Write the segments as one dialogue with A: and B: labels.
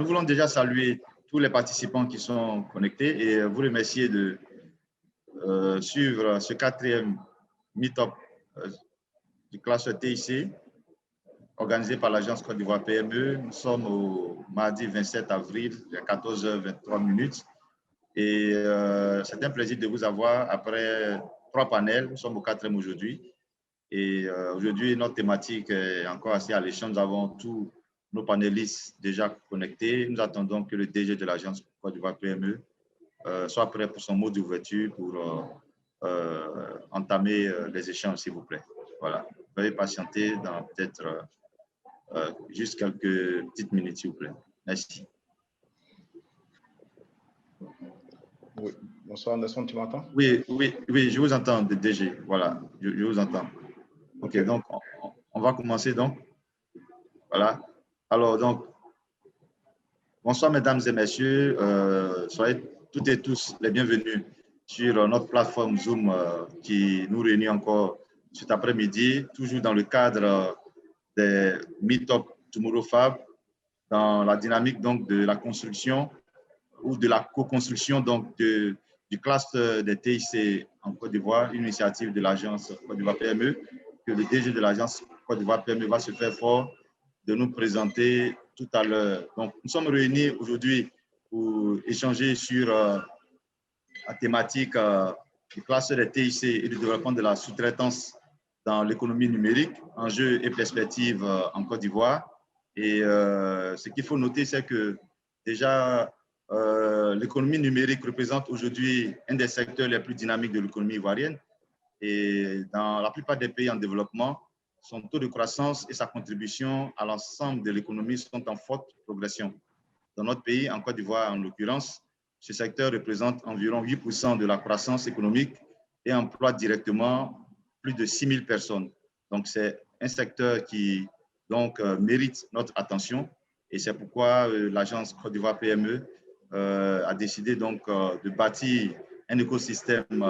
A: Nous voulons déjà saluer tous les participants qui sont connectés et vous remercier de suivre ce 4e meet-up du cluster TIC organisé par l'agence Côte d'Ivoire PME. Nous sommes au mardi 27 avril, à 14h23. Et c'est un plaisir de vous avoir après 3 panels. Nous sommes au 4e aujourd'hui. Et aujourd'hui, notre thématique est encore assez alléchante. Nous avons tous nos panélistes déjà connectés. Nous attendons que le DG de l'agence Côte d'Ivoire PME soit prêt pour son mot d'ouverture pour entamer les échanges, s'il vous plaît. Voilà. Veuillez patienter dans peut-être juste quelques petites minutes, s'il vous plaît. Merci.
B: Oui. Bonsoir, Anderson, tu m'entends?
A: Oui, je vous entends, DG. Voilà, je vous entends. OK, donc, on va commencer donc. Voilà. Alors, donc, bonsoir, mesdames et messieurs. Soyez toutes et tous les bienvenus sur notre plateforme Zoom qui nous réunit encore cet après-midi, toujours dans le cadre des Meetup Tomorrow Fab, dans la dynamique donc de la construction ou de la co-construction donc du cluster des TIC en Côte d'Ivoire, une initiative de l'agence Côte d'Ivoire PME, que le DG de l'agence Côte d'Ivoire PME va se faire fort de nous présenter tout à l'heure. Donc, nous sommes réunis aujourd'hui pour échanger sur la thématique du cluster des TIC et du développement de la sous-traitance dans l'économie numérique, enjeux et perspectives en Côte d'Ivoire. Et ce qu'il faut noter, c'est que déjà, l'économie numérique représente aujourd'hui un des secteurs les plus dynamiques de l'économie ivoirienne. Et dans la plupart des pays en développement, son taux de croissance et sa contribution à l'ensemble de l'économie sont en forte progression. Dans notre pays, en Côte d'Ivoire en l'occurrence, ce secteur représente environ 8% de la croissance économique et emploie directement plus de 6 000 personnes. Donc, c'est un secteur qui donc, mérite notre attention et c'est pourquoi l'agence Côte d'Ivoire PME a décidé donc de bâtir un écosystème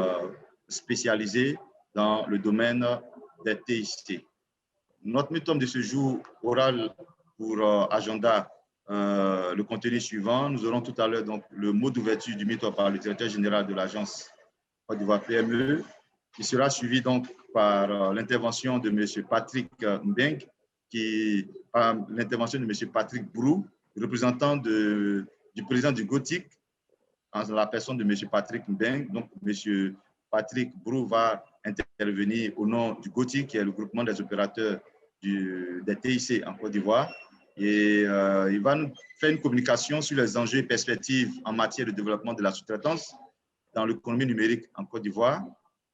A: spécialisé dans le domaine des TIC. Notre meetup de ce jour aura pour agenda le contenu suivant. Nous aurons tout à l'heure donc le mot d'ouverture du meetup par le directeur général de l'agence Côte d'Ivoire PME, qui sera suivi donc par l'intervention de M. Patrick Mbeng, l'intervention de M. Patrick Brou, représentant du président du GOTIC, en la personne de M. Patrick Mbeng. Donc, M. Patrick Brou va intervenir au nom du GOTIC, qui est le groupement des opérateurs des TIC en Côte d'Ivoire. Et il va nous faire une communication sur les enjeux et perspectives en matière de développement de la sous-traitance dans l'économie numérique en Côte d'Ivoire.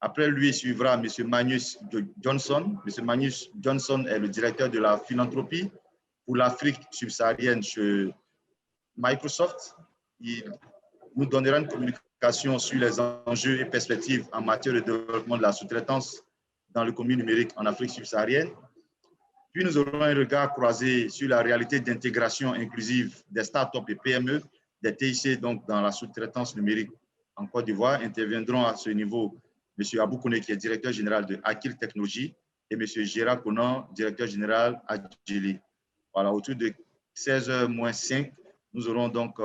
A: Après lui, suivra M. Magnus Johnson. M. Magnus Johnson est le directeur de la philanthropie pour l'Afrique subsaharienne chez Microsoft. Il nous donnera une communication sur les enjeux et perspectives en matière de développement de la sous-traitance dans l'économie numérique en Afrique subsaharienne. Puis nous aurons un regard croisé sur la réalité d'intégration inclusive des startups et PME, des TIC donc dans la sous-traitance numérique en Côte d'Ivoire. Interviendront à ce niveau M. Abou Kone, qui est directeur général de Akil Technologies, et M. Gérard Conan, directeur général Agili. Voilà, autour de 16h-5, nous aurons donc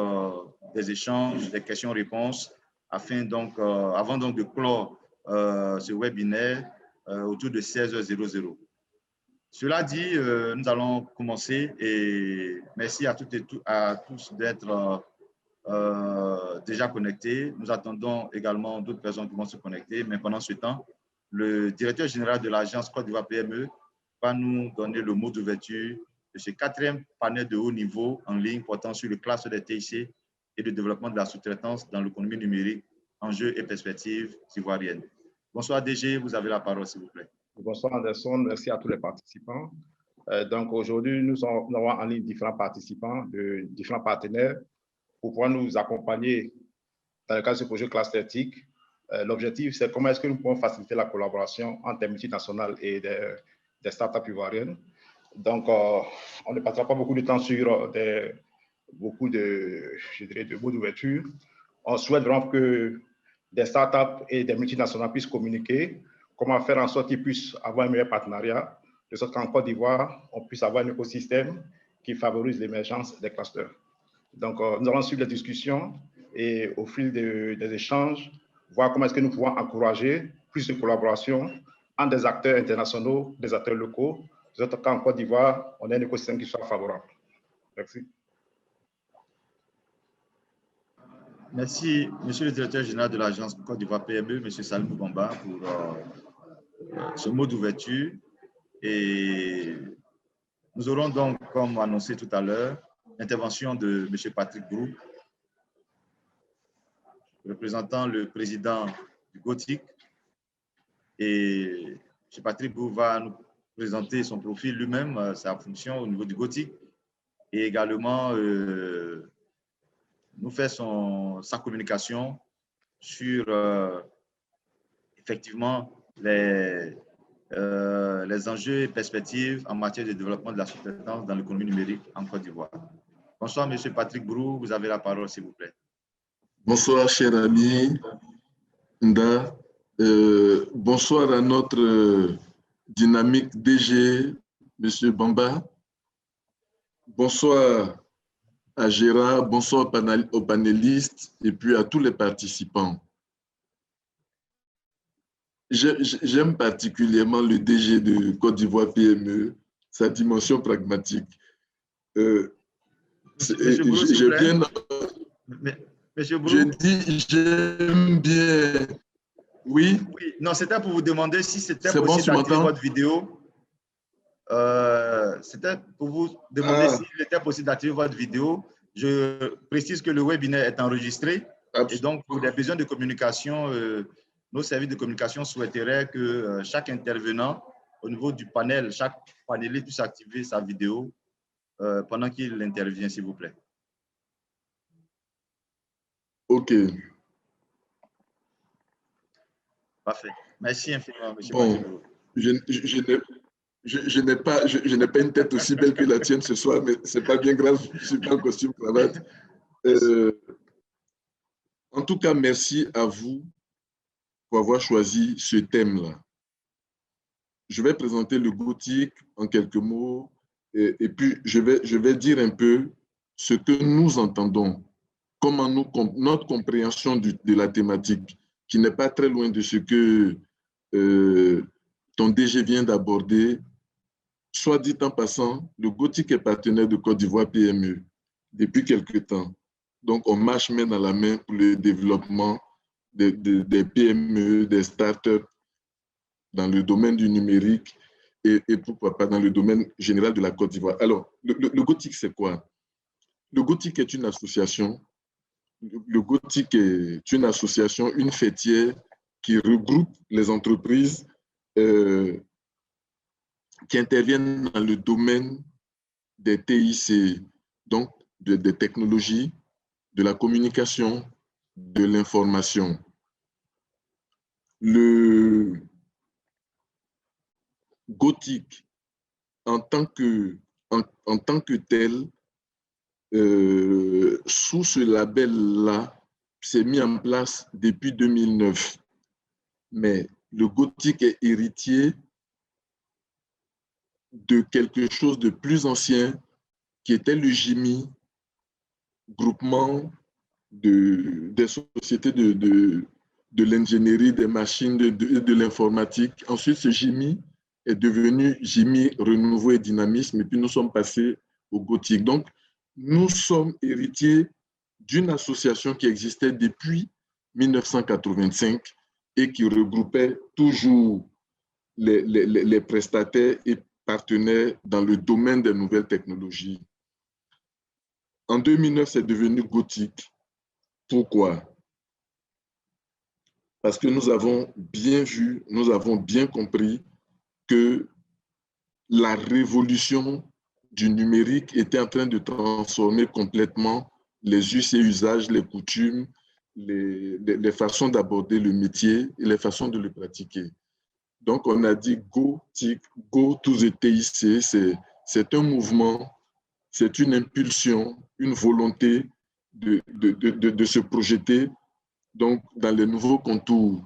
A: des échanges, des questions-réponses, avant donc de clore ce webinaire autour de 16h00. Cela dit, nous allons commencer et merci à toutes et à tous d'être déjà connectés. Nous attendons également d'autres personnes qui vont se connecter, mais pendant ce temps, le directeur général de l'agence Côte d'Ivoire PME va nous donner le mot d'ouverture de ce 4e panel de haut niveau en ligne portant sur le cluster des TIC et le développement de la sous-traitance dans l'économie numérique, enjeux et perspectives ivoiriennes. Bonsoir DG, vous avez la parole s'il vous plaît.
B: Bonsoir Anderson, merci à tous les participants. Donc aujourd'hui, nous avons en ligne différents participants, différents partenaires pour pouvoir nous accompagner dans le cadre de ce projet Cluster TIC. L'objectif, c'est comment est-ce que nous pouvons faciliter la collaboration entre les multinationales et des startups ivoiriennes. Donc, on ne passera pas beaucoup de temps sur beaucoup de mots d'ouverture. On souhaite vraiment que des startups et des multinationales puissent communiquer, comment faire en sorte qu'ils puissent avoir un meilleur partenariat, de sorte qu'en Côte d'Ivoire, on puisse avoir un écosystème qui favorise l'émergence des clusters. Donc, nous allons suivre les discussions et au fil des échanges, voir comment est-ce que nous pouvons encourager plus de collaboration entre des acteurs internationaux, des acteurs locaux. En tout cas, en Côte d'Ivoire, on a un écosystème qui soit favorable. Merci.
A: Merci, Monsieur le Directeur général de l'Agence Côte d'Ivoire PME, Monsieur Salimou Bamba, pour ce mot d'ouverture. Et nous aurons donc, comme annoncé tout à l'heure, l'intervention de Monsieur Patrick Brou, représentant le président du GOTIC. Et M. Patrick Brou va nous présenter son profil lui-même, sa fonction au niveau du GOTIC, et également nous faire sa communication sur effectivement les enjeux et perspectives en matière de développement de la sous-traitance dans l'économie numérique en Côte d'Ivoire. Bonsoir, M. Patrick Brou, vous avez la parole, s'il vous plaît.
C: Bonsoir, cher ami Nda. Bonsoir à notre dynamique DG, M. Bamba. Bonsoir à Gérard, bonsoir aux panélistes et puis à tous les participants. J'aime particulièrement le DG de Côte d'Ivoire PME, sa dimension pragmatique.
A: J'ai bien... Monsieur Brou,
C: je dis, j'aime bien. Oui?
A: Oui, non, c'était pour vous demander si c'était possible d'activer votre vidéo. C'était pour vous demander s'il était possible d'activer votre vidéo. Je précise que le webinaire est enregistré. Absolument. Et donc, pour des besoins de communication, nos services de communication souhaiteraient que chaque intervenant au niveau du panel, chaque panéliste puisse activer sa vidéo pendant qu'il intervient, s'il vous plaît.
C: OK.
A: Parfait. Merci infiniment, M.
C: Bon, je n'ai pas une tête aussi belle que la tienne ce soir, mais ce n'est pas bien grave, je suis pas en costume cravate. En tout cas, merci à vous pour avoir choisi ce thème-là. Je vais présenter le GOTIC en quelques mots et puis je vais dire un peu ce que nous entendons, comment notre compréhension de la thématique, qui n'est pas très loin de ce que ton DG vient d'aborder. Soit dit en passant, le GOTIC est partenaire de Côte d'Ivoire PME depuis quelque temps. Donc, on marche main dans la main pour le développement des PME, des startups dans le domaine du numérique et pourquoi pas dans le domaine général de la Côte d'Ivoire. Alors, le GOTIC, c'est quoi? Le GOTIC est une association. Le GOTIC est une association, une fêtière qui regroupe les entreprises qui interviennent dans le domaine des TIC, donc des technologies, de la communication, de l'information. Le GOTIC, en tant que tel, sous ce label-là, s'est mis en place depuis 2009. Mais le GOTIC est héritier de quelque chose de plus ancien qui était le GIMI, groupement des sociétés de l'ingénierie, des machines, de l'informatique. Ensuite, ce GIMI est devenu GIMI Renouveau et Dynamisme et puis nous sommes passés au GOTIC. Donc, nous sommes héritiers d'une association qui existait depuis 1985 et qui regroupait toujours les prestataires et partenaires dans le domaine des nouvelles technologies. En 2009, c'est devenu GOTIC. Pourquoi? Parce que nous avons bien vu, nous avons bien compris que la révolution du numérique était en train de transformer complètement les us et usages, les coutumes, les façons d'aborder le métier et les façons de le pratiquer. Donc, on a dit GOTIC, Go to the TIC, c'est un mouvement, c'est une impulsion, une volonté de se projeter donc, dans les nouveaux contours,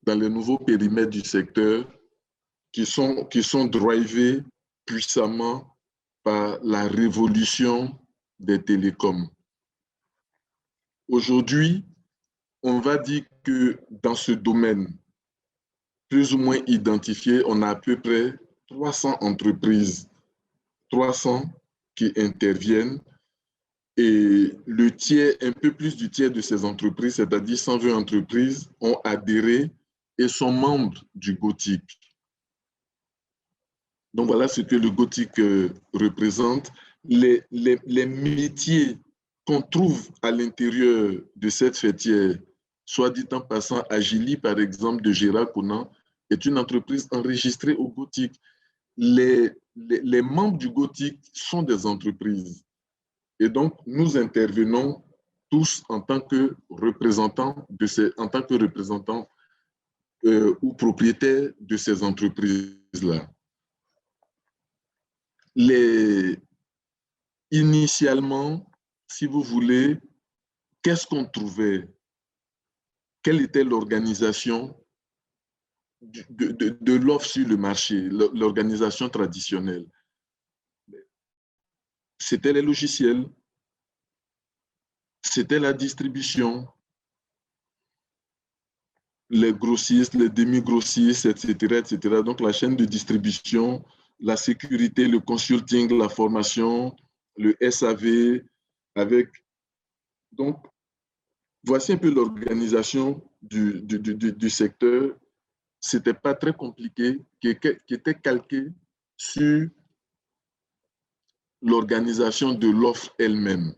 C: dans les nouveaux périmètres du secteur qui sont drivés puissamment par la révolution des télécoms. Aujourd'hui, on va dire que dans ce domaine, plus ou moins identifié, on a à peu près 300 entreprises, 300 qui interviennent. Et le tiers, un peu plus du tiers de ces entreprises, c'est-à-dire 120 entreprises, ont adhéré et sont membres du GOTIC. Donc voilà ce que le GOTIC représente. Les métiers qu'on trouve à l'intérieur de cette fêtière, soit dit en passant, Agili, par exemple, de Gérard Conan, est une entreprise enregistrée au GOTIC. Les membres du GOTIC sont des entreprises. Et donc, nous intervenons tous en tant que représentants, ou propriétaires de ces entreprises-là. Initialement, si vous voulez, qu'est-ce qu'on trouvait? Quelle était l'organisation de l'offre sur le marché, l'organisation traditionnelle? C'était les logiciels, c'était la distribution, les grossistes, les demi-grossistes, etc., etc. Donc, la chaîne de distribution, la sécurité, le consulting, la formation, le SAV, avec... Donc, voici un peu l'organisation du secteur. Ce n'était pas très compliqué, qui était calqué sur l'organisation de l'offre elle-même.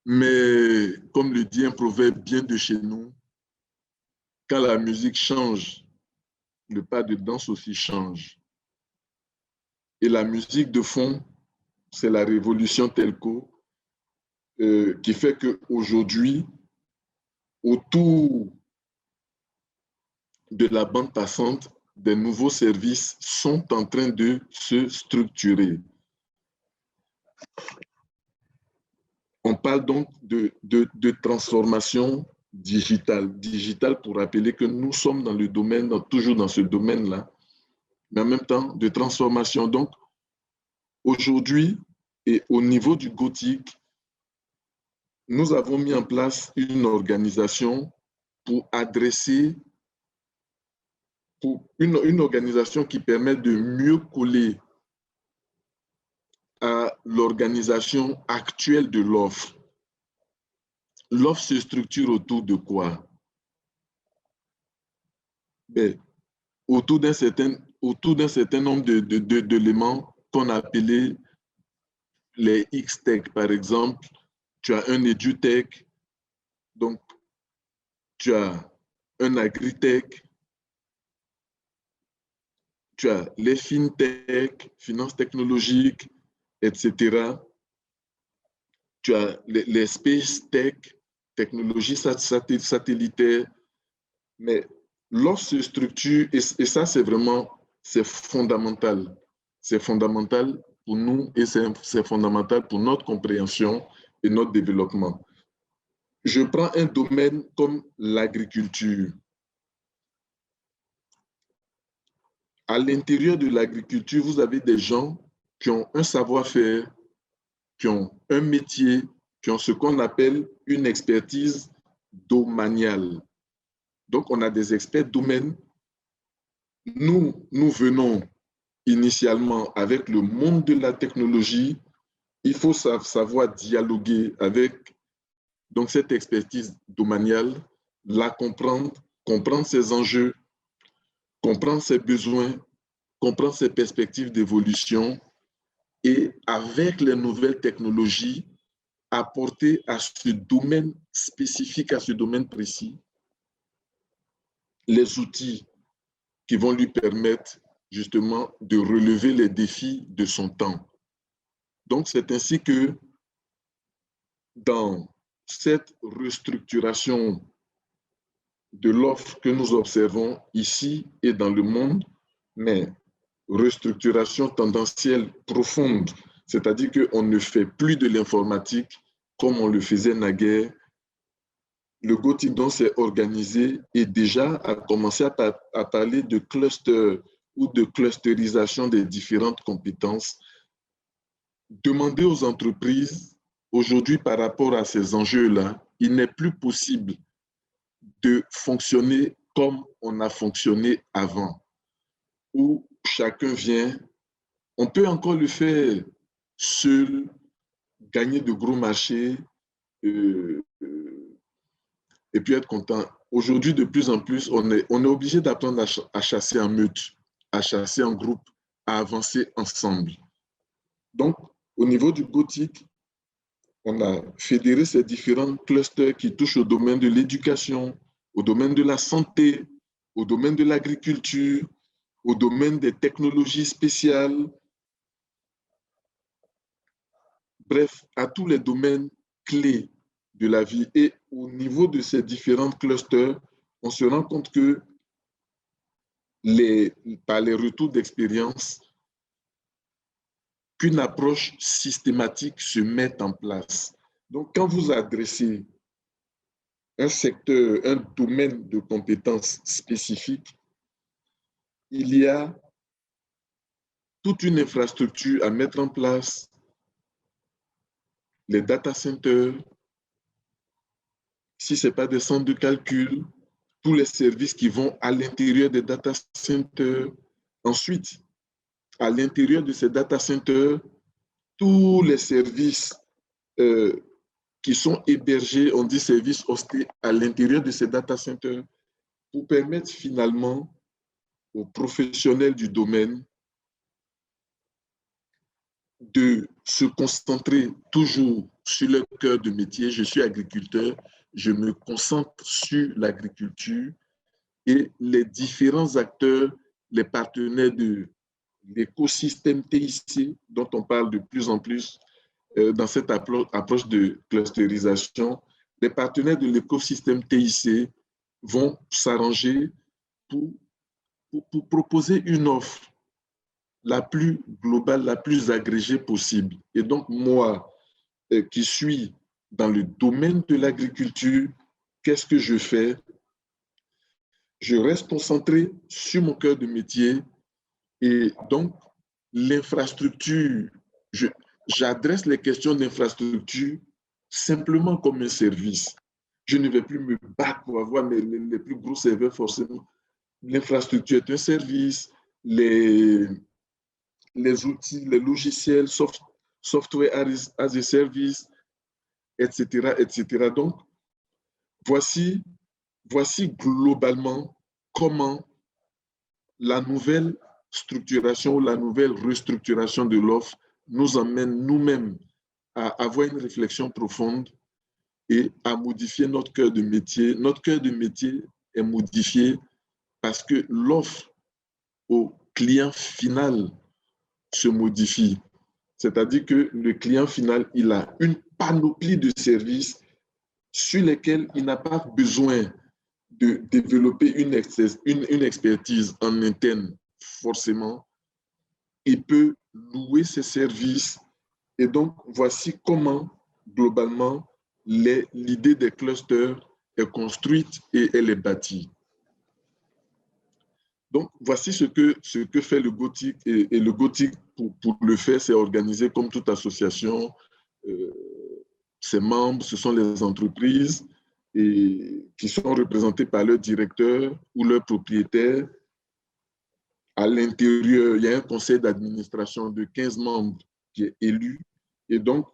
C: Mais, comme le dit un proverbe bien de chez nous, quand la musique change, le pas de danse aussi change. Et la musique de fond, c'est la révolution telco qui fait qu'aujourd'hui, autour de la bande passante, des nouveaux services sont en train de se structurer. On parle donc de transformation digitale. Digitale pour rappeler que nous sommes dans le domaine, toujours dans ce domaine-là, mais en même temps de transformation. Donc, aujourd'hui, et au niveau du GOTIC, nous avons mis en place une organisation pour adresser, une organisation qui permet de mieux coller à l'organisation actuelle de l'offre. L'offre se structure autour de quoi? Ben, autour d'un certain nombre d'éléments qu'on a appelés les X-Tech. Par exemple, tu as un EduTech, donc tu as un Agritech, tu as les FinTech, finances technologiques, etc. Tu as les Space Tech, technologies satellitaires, mais l'offre se structure, et ça c'est fondamental. C'est fondamental pour nous et c'est fondamental pour notre compréhension et notre développement. Je prends un domaine comme l'agriculture. À l'intérieur de l'agriculture, vous avez des gens qui ont un savoir-faire, qui ont un métier, qui ont ce qu'on appelle une expertise domaniale. Donc, on a des experts domaines. Nous venons initialement avec le monde de la technologie. Il faut savoir dialoguer avec donc, cette expertise domaniale, la comprendre ses enjeux, comprendre ses besoins, comprendre ses perspectives d'évolution et avec les nouvelles technologies, apporter à ce domaine spécifique, à ce domaine précis, les outils qui vont lui permettre justement de relever les défis de son temps. Donc, c'est ainsi que dans cette restructuration de l'offre que nous observons ici et dans le monde, mais restructuration tendancielle profonde, c'est-à-dire qu'on ne fait plus de l'informatique comme on le faisait naguère. Le GOTIC donc s'est organisé et déjà a commencé à parler de cluster ou de clusterisation des différentes compétences. Demander aux entreprises aujourd'hui, par rapport à ces enjeux-là, il n'est plus possible de fonctionner comme on a fonctionné avant, où chacun vient. On peut encore le faire seul, gagner de gros marchés et puis être content. Aujourd'hui, de plus en plus, on est obligé d'apprendre à chasser en meute, à chasser en groupe, à avancer ensemble. Donc, au niveau du GOTIC, on a fédéré ces différents clusters qui touchent au domaine de l'éducation, au domaine de la santé, au domaine de l'agriculture, au domaine des technologies spéciales, bref, à tous les domaines clés de la vie. Et au niveau de ces différents clusters, on se rend compte que par les retours d'expérience, qu'une approche systématique se mette en place. Donc, quand vous adressez un secteur, un domaine de compétences spécifique, il y a toute une infrastructure à mettre en place, les data centers, si ce n'est pas des centres de calcul, tous les services qui vont à l'intérieur des data centers. Ensuite, à l'intérieur de ces data centers, tous les services qui sont hébergés, on dit services hostés à l'intérieur de ces data centers, pour permettre finalement aux professionnels du domaine de se concentrer toujours sur leur cœur de métier. Je suis agriculteur, je me concentre sur l'agriculture et les différents acteurs, les partenaires de l'écosystème TIC, dont on parle de plus en plus dans cette approche de clusterisation, les partenaires de l'écosystème TIC vont s'arranger pour proposer une offre la plus globale, la plus agrégée possible. Et donc, moi, qui suis dans le domaine de l'agriculture, qu'est-ce que je fais? Je reste concentré sur mon cœur de métier et donc l'infrastructure, j'adresse les questions d'infrastructure simplement comme un service. Je ne vais plus me battre pour avoir les plus gros serveurs forcément. L'infrastructure est un service, les outils, les logiciels, software as a service, etc., etc. Donc, voici globalement comment la nouvelle structuration ou la nouvelle restructuration de l'offre nous emmène nous-mêmes à avoir une réflexion profonde et à modifier notre cœur de métier. Notre cœur de métier est modifié parce que l'offre au client final se modifie. C'est-à-dire que le client final, il a une panoplie de services sur lesquels il n'a pas besoin de développer une expertise en interne, forcément. Il peut louer ses services. Et donc, voici comment, globalement, l'idée des clusters est construite et elle est bâtie. Donc, voici ce que fait le GOTIC. Et le GOTIC, pour le faire, c'est organisé comme toute association. Ses membres, ce sont les entreprises et qui sont représentés par leur directeur ou leur propriétaire. À l'intérieur, il y a un conseil d'administration de 15 membres qui est élu. Et donc,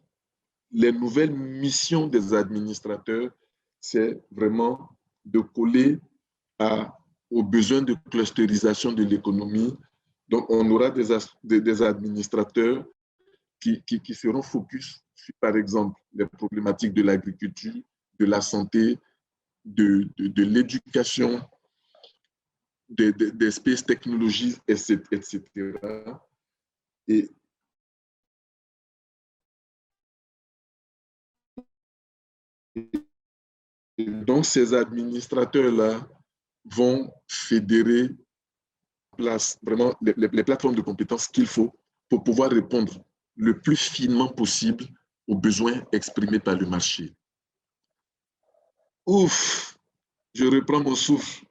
C: les nouvelles missions des administrateurs, c'est vraiment de coller aux besoins de clusterisation de l'économie. Donc, on aura des administrateurs qui seront focus sur, par exemple, les problématiques de l'agriculture, de la santé, de l'éducation, des space technologies, etc. Et donc, ces administrateurs-là vont fédérer vraiment les plateformes de compétences qu'il faut pour pouvoir répondre le plus finement possible aux besoins exprimés par le marché. Ouf, je reprends mon souffle.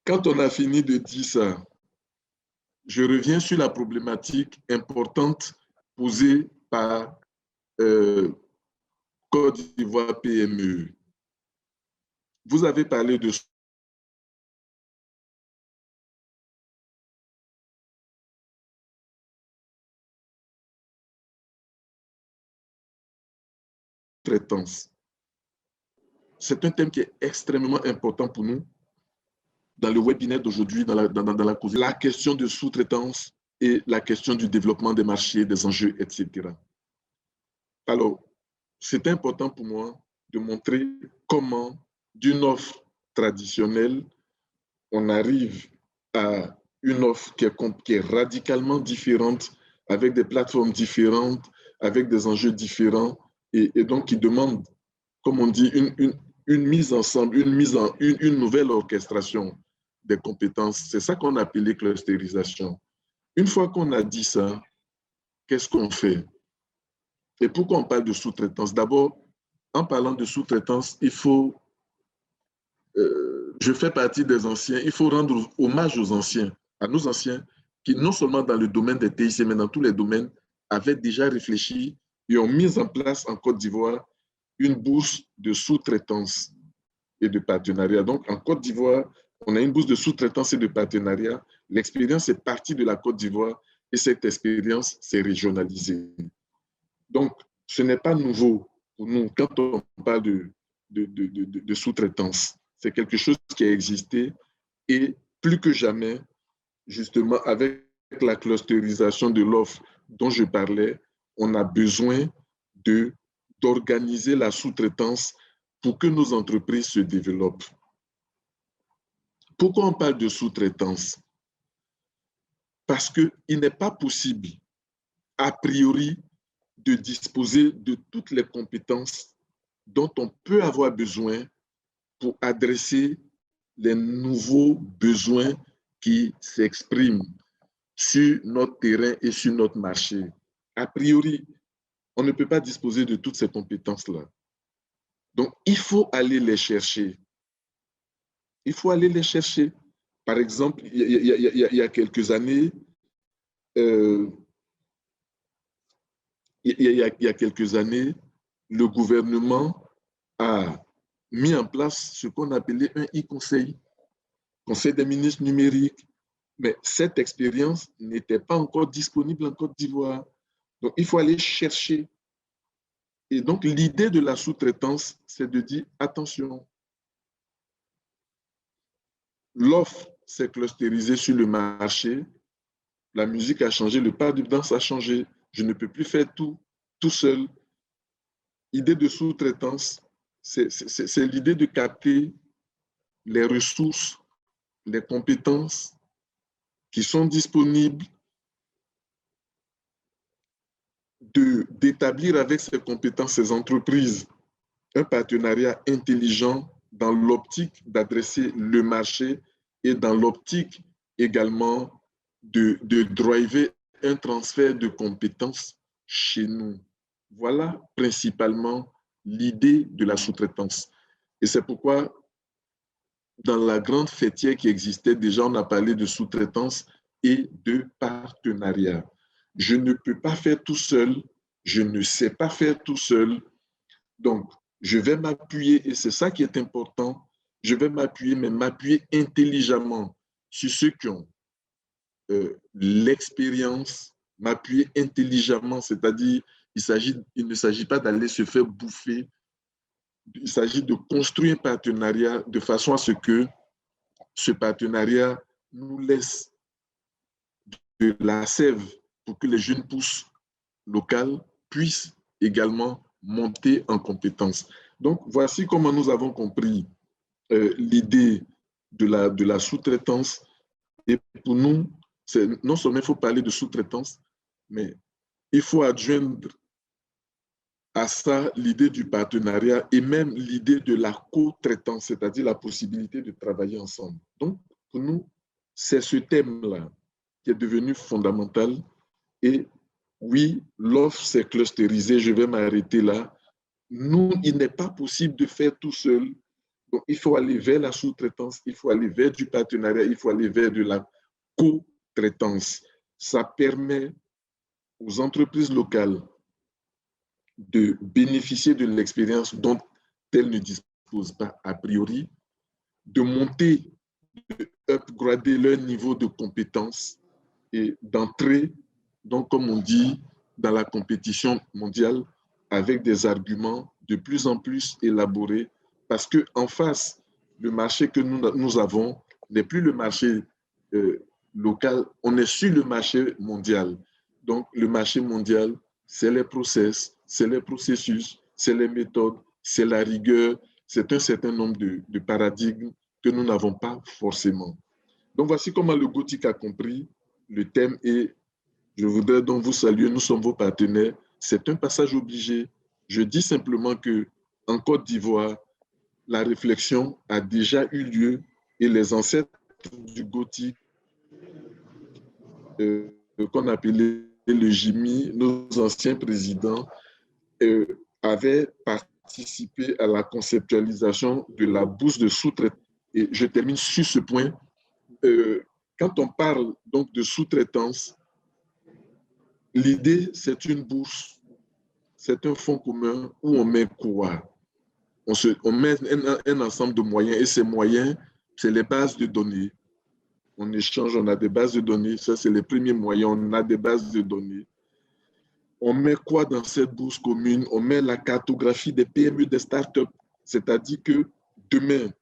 C: Quand on a fini de dire ça, je reviens sur la problématique importante posée par Côte d'Ivoire PME. Vous avez parlé de sous-traitance. C'est un thème qui est extrêmement important pour nous dans le webinaire d'aujourd'hui, dans la cause. La question de sous-traitance et la question du développement des marchés, des enjeux, etc. Alors, c'est important pour moi de montrer comment, d'une offre traditionnelle, on arrive à une offre qui est radicalement différente, avec des plateformes différentes, avec des enjeux différents, et donc qui demande, comme on dit, une mise ensemble, une nouvelle orchestration des compétences. C'est ça qu'on a appelé clusterisation. Une fois qu'on a dit ça, qu'est-ce qu'on fait? Et pourquoi on parle de sous-traitance? D'abord, en parlant de sous-traitance, il faut, je fais partie des anciens, il faut rendre hommage aux anciens, à nos anciens, qui non seulement dans le domaine des TIC, mais dans tous les domaines, avaient déjà réfléchi et ont mis en place en Côte d'Ivoire une bourse de sous-traitance et de partenariat. Donc, en Côte d'Ivoire, on a une bourse de sous-traitance et de partenariat. L'expérience est partie de la Côte d'Ivoire et cette expérience s'est régionalisée. Donc, ce n'est pas nouveau pour nous quand on parle de sous-traitance. C'est quelque chose qui a existé et plus que jamais, justement, avec la clusterisation de l'offre dont je parlais, on a besoin d'organiser la sous-traitance pour que nos entreprises se développent. Pourquoi on parle de sous-traitance? Parce qu'il n'est pas possible, a priori, de disposer de toutes les compétences dont on peut avoir besoin pour adresser les nouveaux besoins qui s'expriment sur notre terrain et sur notre marché. A priori, on ne peut pas disposer de toutes ces compétences-là. Donc, il faut aller les chercher. Il faut aller les chercher. Par exemple, il y a quelques années, le gouvernement a mis en place ce qu'on appelait un e-conseil, conseil des ministres numériques. Mais cette expérience n'était pas encore disponible en Côte d'Ivoire. Donc, il faut aller chercher. Et donc, l'idée de la sous-traitance, c'est de dire, attention, l'offre s'est clusterisée sur le marché, la musique a changé, le pas de danse a changé, je ne peux plus faire tout seul. L'idée de sous-traitance, c'est l'idée de capter les ressources, les compétences qui sont disponibles, d'établir avec ces compétences, ces entreprises, un partenariat intelligent dans l'optique d'adresser le marché et dans l'optique également de driver un transfert de compétences chez nous. Voilà principalement l'idée de la sous-traitance. Et c'est pourquoi, dans la grande fêtière qui existait, déjà on a parlé de sous-traitance et de partenariat. Je ne peux pas faire tout seul, je ne sais pas faire tout seul. Donc, je vais m'appuyer, et c'est ça qui est important, je vais m'appuyer, mais m'appuyer intelligemment sur ceux qui ont l'expérience, m'appuyer intelligemment, c'est-à-dire il ne s'agit pas d'aller se faire bouffer, il s'agit de construire un partenariat de façon à ce que ce partenariat nous laisse de la sève pour que les jeunes pousses locales puissent également monter en compétences. Donc, voici comment nous avons compris l'idée de la sous-traitance. Et pour nous, non seulement il faut parler de sous-traitance, mais il faut adjoindre à ça l'idée du partenariat et même l'idée de la co-traitance, c'est-à-dire la possibilité de travailler ensemble. Donc, pour nous, c'est ce thème-là qui est devenu fondamental. Et oui, l'offre s'est clusterisée, je vais m'arrêter là. Nous, il n'est pas possible de faire tout seul. Donc, il faut aller vers la sous-traitance, il faut aller vers du partenariat, il faut aller vers de la co-traitance. Ça permet aux entreprises locales de bénéficier de l'expérience dont elles ne disposent pas a priori, de monter, de upgrader leur niveau de compétence et d'entrer, donc comme on dit, dans la compétition mondiale avec des arguments de plus en plus élaborés, parce qu'en face, le marché que nous avons n'est plus le marché local, on est sur le marché mondial. Donc, le marché mondial, c'est les process, c'est les processus, c'est les méthodes, c'est la rigueur, c'est un certain nombre de paradigmes que nous n'avons pas forcément. Donc, voici comment le Gothic a compris le thème et je voudrais donc vous saluer, nous sommes vos partenaires. C'est un passage obligé. Je dis simplement qu'en Côte d'Ivoire, la réflexion a déjà eu lieu et les ancêtres du Gothic, qu'on appelait le GIMI, nos anciens présidents, avaient participé à la conceptualisation de la bourse de sous-traitance. Et je termine sur ce point. Quand on parle donc de sous-traitance, l'idée, c'est une bourse, c'est un fonds commun où on met quoi? On met un ensemble de moyens et ces moyens, c'est les bases de données. On échange, on a des bases de données, ça c'est les premiers moyens, on a des bases de données. On met quoi dans cette bourse commune? On met la cartographie des PME, des startups, c'est-à-dire que demain,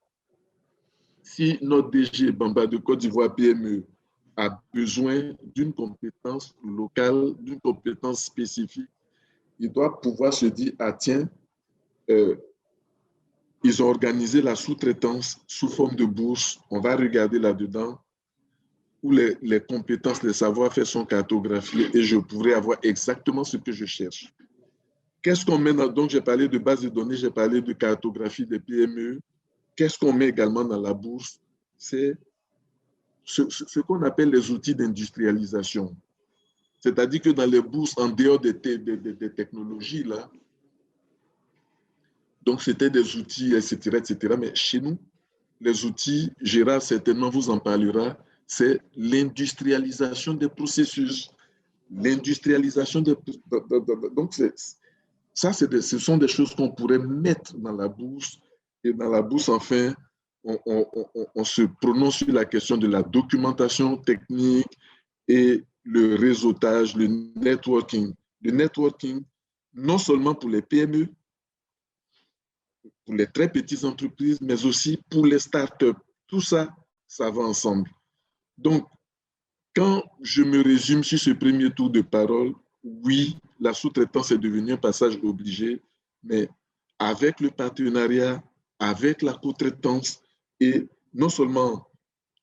C: si notre DG Bamba de Côte d'Ivoire PME a besoin d'une compétence locale, d'une compétence spécifique, il doit pouvoir se dire, ah tiens, ils ont organisé la sous-traitance sous forme de bourse, on va regarder là-dedans, où les compétences, les savoir-faire sont cartographiés et je pourrais avoir exactement ce que je cherche. Qu'est-ce qu'on met dans, donc j'ai parlé de base de données, j'ai parlé de cartographie des PME. Qu'est-ce qu'on met également dans la bourse? C'est ce qu'on appelle les outils d'industrialisation. C'est-à-dire que dans les bourses, en dehors des technologies, là, donc c'était des outils, etc., etc. Mais chez nous, les outils, Gérard certainement vous en parlera, c'est l'industrialisation des processus, l'industrialisation des... Donc, ça, ce sont des choses qu'on pourrait mettre dans la bourse. Et dans la bourse, enfin, on se prononce sur la question de la documentation technique et le réseautage, le networking. Le networking, non seulement pour les PME, pour les très petites entreprises, mais aussi pour les startups. Tout ça, ça va ensemble. Donc, quand je me résume sur ce premier tour de parole, oui, la sous-traitance est devenue un passage obligé, mais avec le partenariat, avec la co-traitance, et non seulement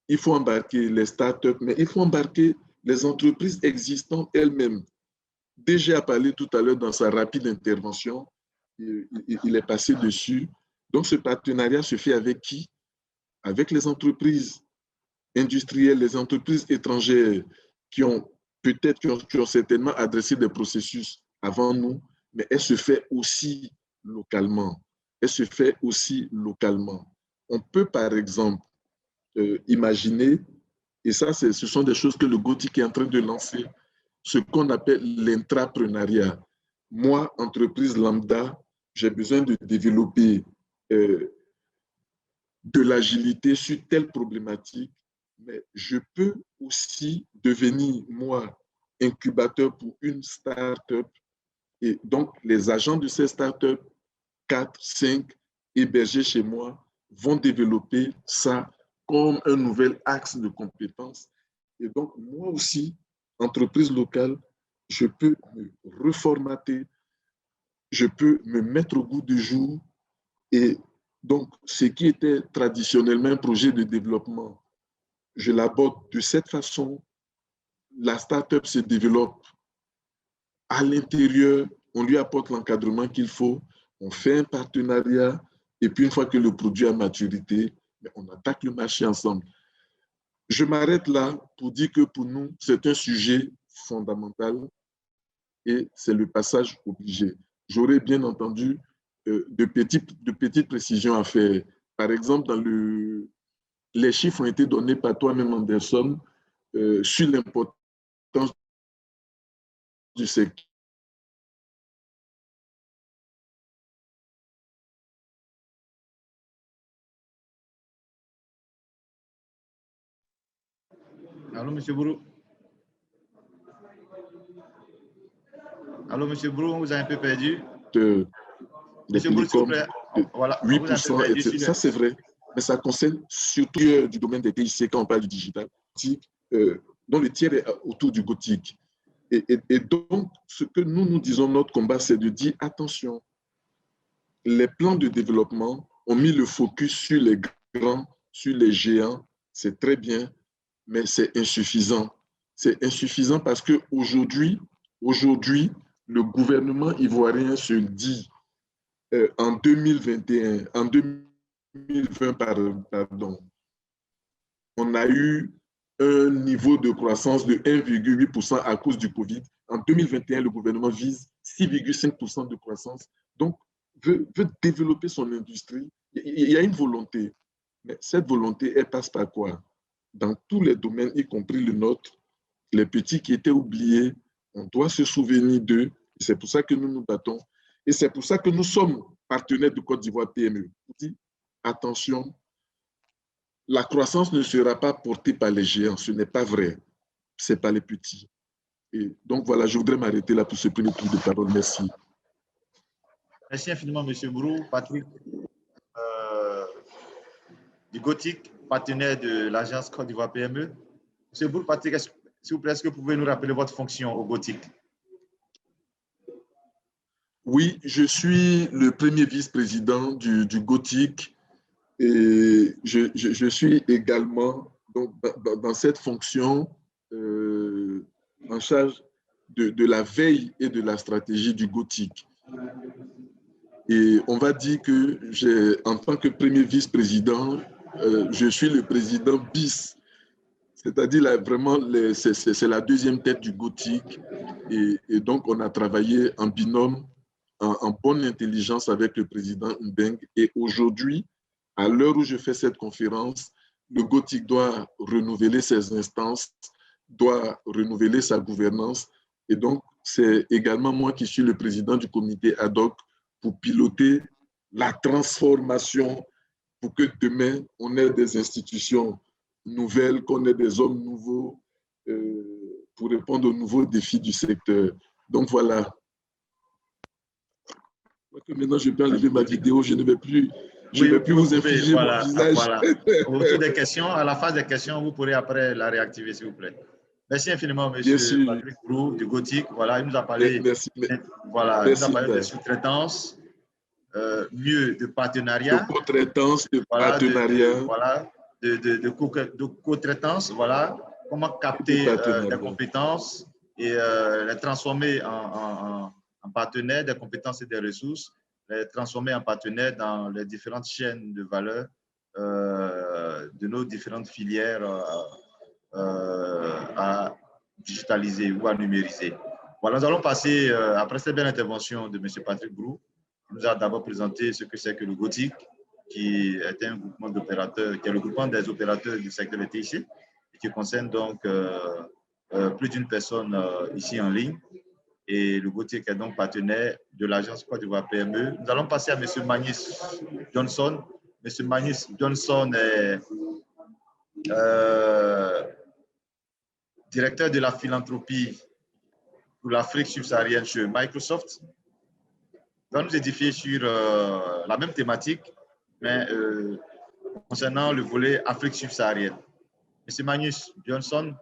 C: il faut embarquer les startups, mais il faut embarquer les entreprises existantes elles-mêmes. DG a parlé tout à l'heure dans sa rapide intervention, il est passé dessus. Donc, ce partenariat se fait avec qui? Avec les entreprises industrielles, les entreprises étrangères qui ont peut-être, qui ont certainement adressé des processus avant nous, mais elle se fait aussi localement. Elle se fait aussi localement. On peut, par exemple, imaginer, et ça, ce sont des choses que le Gothic est en train de lancer, ce qu'on appelle l'intrapreneuriat. Moi, entreprise lambda, j'ai besoin de développer de l'agilité sur telle problématique, mais je peux aussi devenir, moi, incubateur pour une start-up. Et donc, les agents de ces start-up, 4, 5, hébergés chez moi, vont développer ça comme un nouvel axe de compétences. Et donc, moi aussi, entreprise locale, je peux me reformater, je peux me mettre au goût du jour. Et donc, ce qui était traditionnellement un projet de développement, je l'aborde de cette façon. La start-up se développe à l'intérieur, on lui apporte l'encadrement qu'il faut, on fait un partenariat, et puis une fois que le produit a maturité, on attaque le marché ensemble. Je m'arrête là pour dire que pour nous, c'est un sujet fondamental et c'est le passage obligé. J'aurais bien entendu de petites précisions à faire. Par exemple, les chiffres ont été donnés par toi-même, Anderson, sur l'importance du secteur
A: Allô, M. Bourou? Allô, M. Bourou, on vous a un peu perdu.
C: Les
A: M. Bourou, s'il vous
C: télécoms,
A: plaît. Voilà, on vous a un peu
C: 8%,
A: perdu.
C: etc. Ça, c'est vrai. Mais ça concerne surtout du domaine des TIC quand on parle du digital, dont le tiers est autour du gothique. Et donc, ce que nous disons, notre combat, c'est de dire, attention, les plans de développement ont mis le focus sur les grands, sur les géants, c'est très bien, mais c'est insuffisant. C'est insuffisant parce qu'aujourd'hui, le gouvernement ivoirien se dit, en 2021, en 2020, pardon, on a eu un niveau de croissance de 1,8% à cause du Covid. En 2021, le gouvernement vise 6,5% de croissance. Donc, veut développer son industrie. Il y a une volonté. Mais cette volonté, elle passe par quoi? Dans tous les domaines, y compris le nôtre, les petits qui étaient oubliés, on doit se souvenir d'eux. C'est pour ça que nous nous battons. Et c'est pour ça que nous sommes partenaires de Côte d'Ivoire PME. Attention, la croissance ne sera pas portée par les géants, ce n'est pas vrai. C'est par les petits. Et donc voilà, je voudrais m'arrêter là pour ce premier tour de parole. Merci.
A: Merci infiniment, M. Bourou. Patrick du Gothic, partenaire de l'agence Côte d'Ivoire PME. M. Bourou, Patrick, s'il vous plaît, est-ce que vous pouvez nous rappeler votre fonction au Gothic?
C: Oui, je suis le premier vice-président du Gothic et je suis également donc, dans cette fonction en charge de la veille et de la stratégie du Gothic. Et on va dire que en tant que premier vice-président, je suis le président bis. C'est-à-dire, là, vraiment, c'est la deuxième tête du Gothic. Et donc, on a travaillé en binôme, en bonne intelligence avec le président Mbeng. Et aujourd'hui, à l'heure où je fais cette conférence, le Gothic doit renouveler ses instances, doit renouveler sa gouvernance. Et donc, c'est également moi qui suis le président du comité ad hoc pour piloter la transformation pour que demain, on ait des institutions nouvelles, qu'on ait des hommes nouveaux pour répondre aux nouveaux défis du secteur. Donc voilà. Maintenant, je peux enlever ma vidéo, je ne vais plus, vous infliger mon visage.
A: Voilà. Au retour des questions, à la phase des questions, vous pourrez après la réactiver, s'il vous plaît. Merci infiniment, M. Patrick Bourou du Gothic. Voilà, il nous a parlé, de sous-traitance, mieux de partenariat.
C: De co-traitance, de partenariat.
A: De co-traitance, voilà. Comment capter des compétences et les transformer en partenaires des compétences et des ressources, les transformer en partenaires dans les différentes chaînes de valeur de nos différentes filières à digitaliser ou à numériser. Voilà, nous allons passer, après cette belle intervention de M. Patrick Bourou, qui nous a d'abord présenté ce que c'est que le Gothic, qui est un groupement d'opérateurs, qui est le groupement des opérateurs du secteur des TIC, et qui concerne donc plus d'une personne ici en ligne. Et le Gothic est donc partenaire de l'agence Côte d'Ivoire PME. Nous allons passer à M. Magnus Johnson. M. Magnus Johnson est directeur de la philanthropie pour l'Afrique subsaharienne chez Microsoft. Il va nous édifier sur la même thématique, mais concernant le volet Afrique subsaharienne. M. Magnus Johnson.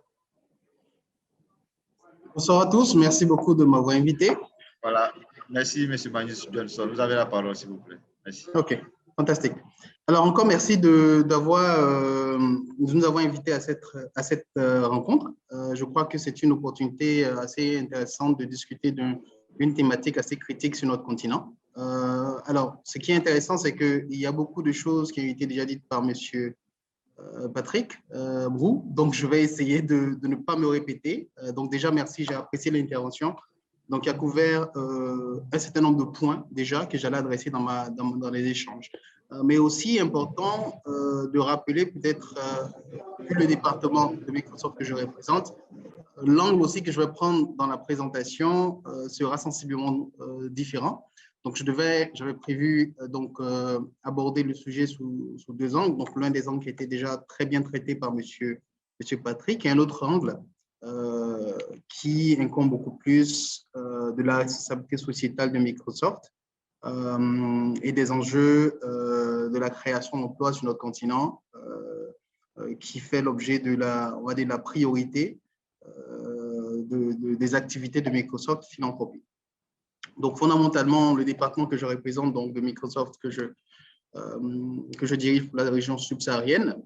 D: Bonsoir à tous, merci beaucoup de m'avoir invité.
A: Voilà, merci M. Magnus Johnson. Vous avez la parole, s'il vous plaît. Merci.
D: OK, fantastique. Alors encore merci de nous avoir invités à cette rencontre. Je crois que c'est une opportunité assez intéressante de discuter d'une thématique assez critique sur notre continent. Alors, ce qui est intéressant, c'est qu'il y a beaucoup de choses qui ont été déjà dites par M. Patrick Bourou, donc je vais essayer de ne pas me répéter. Donc déjà, merci, j'ai apprécié l'intervention. Donc, il a couvert un certain nombre de points déjà que j'allais adresser dans les échanges. Mais aussi important de rappeler peut-être le département de Microsoft que je représente. L'angle aussi que je vais prendre dans la présentation sera sensiblement différent. Donc, j'avais prévu aborder le sujet sous deux angles. Donc, l'un des angles qui était déjà très bien traité par M. M. Patrick, et un autre angle qui incombe beaucoup plus de la responsabilité sociétale de Microsoft et des enjeux de la création d'emplois sur notre continent qui fait l'objet de on va dire, de la priorité des activités de Microsoft Philanthropie. Donc, fondamentalement, le département que je représente, donc de Microsoft, que je dirige pour la région subsaharienne,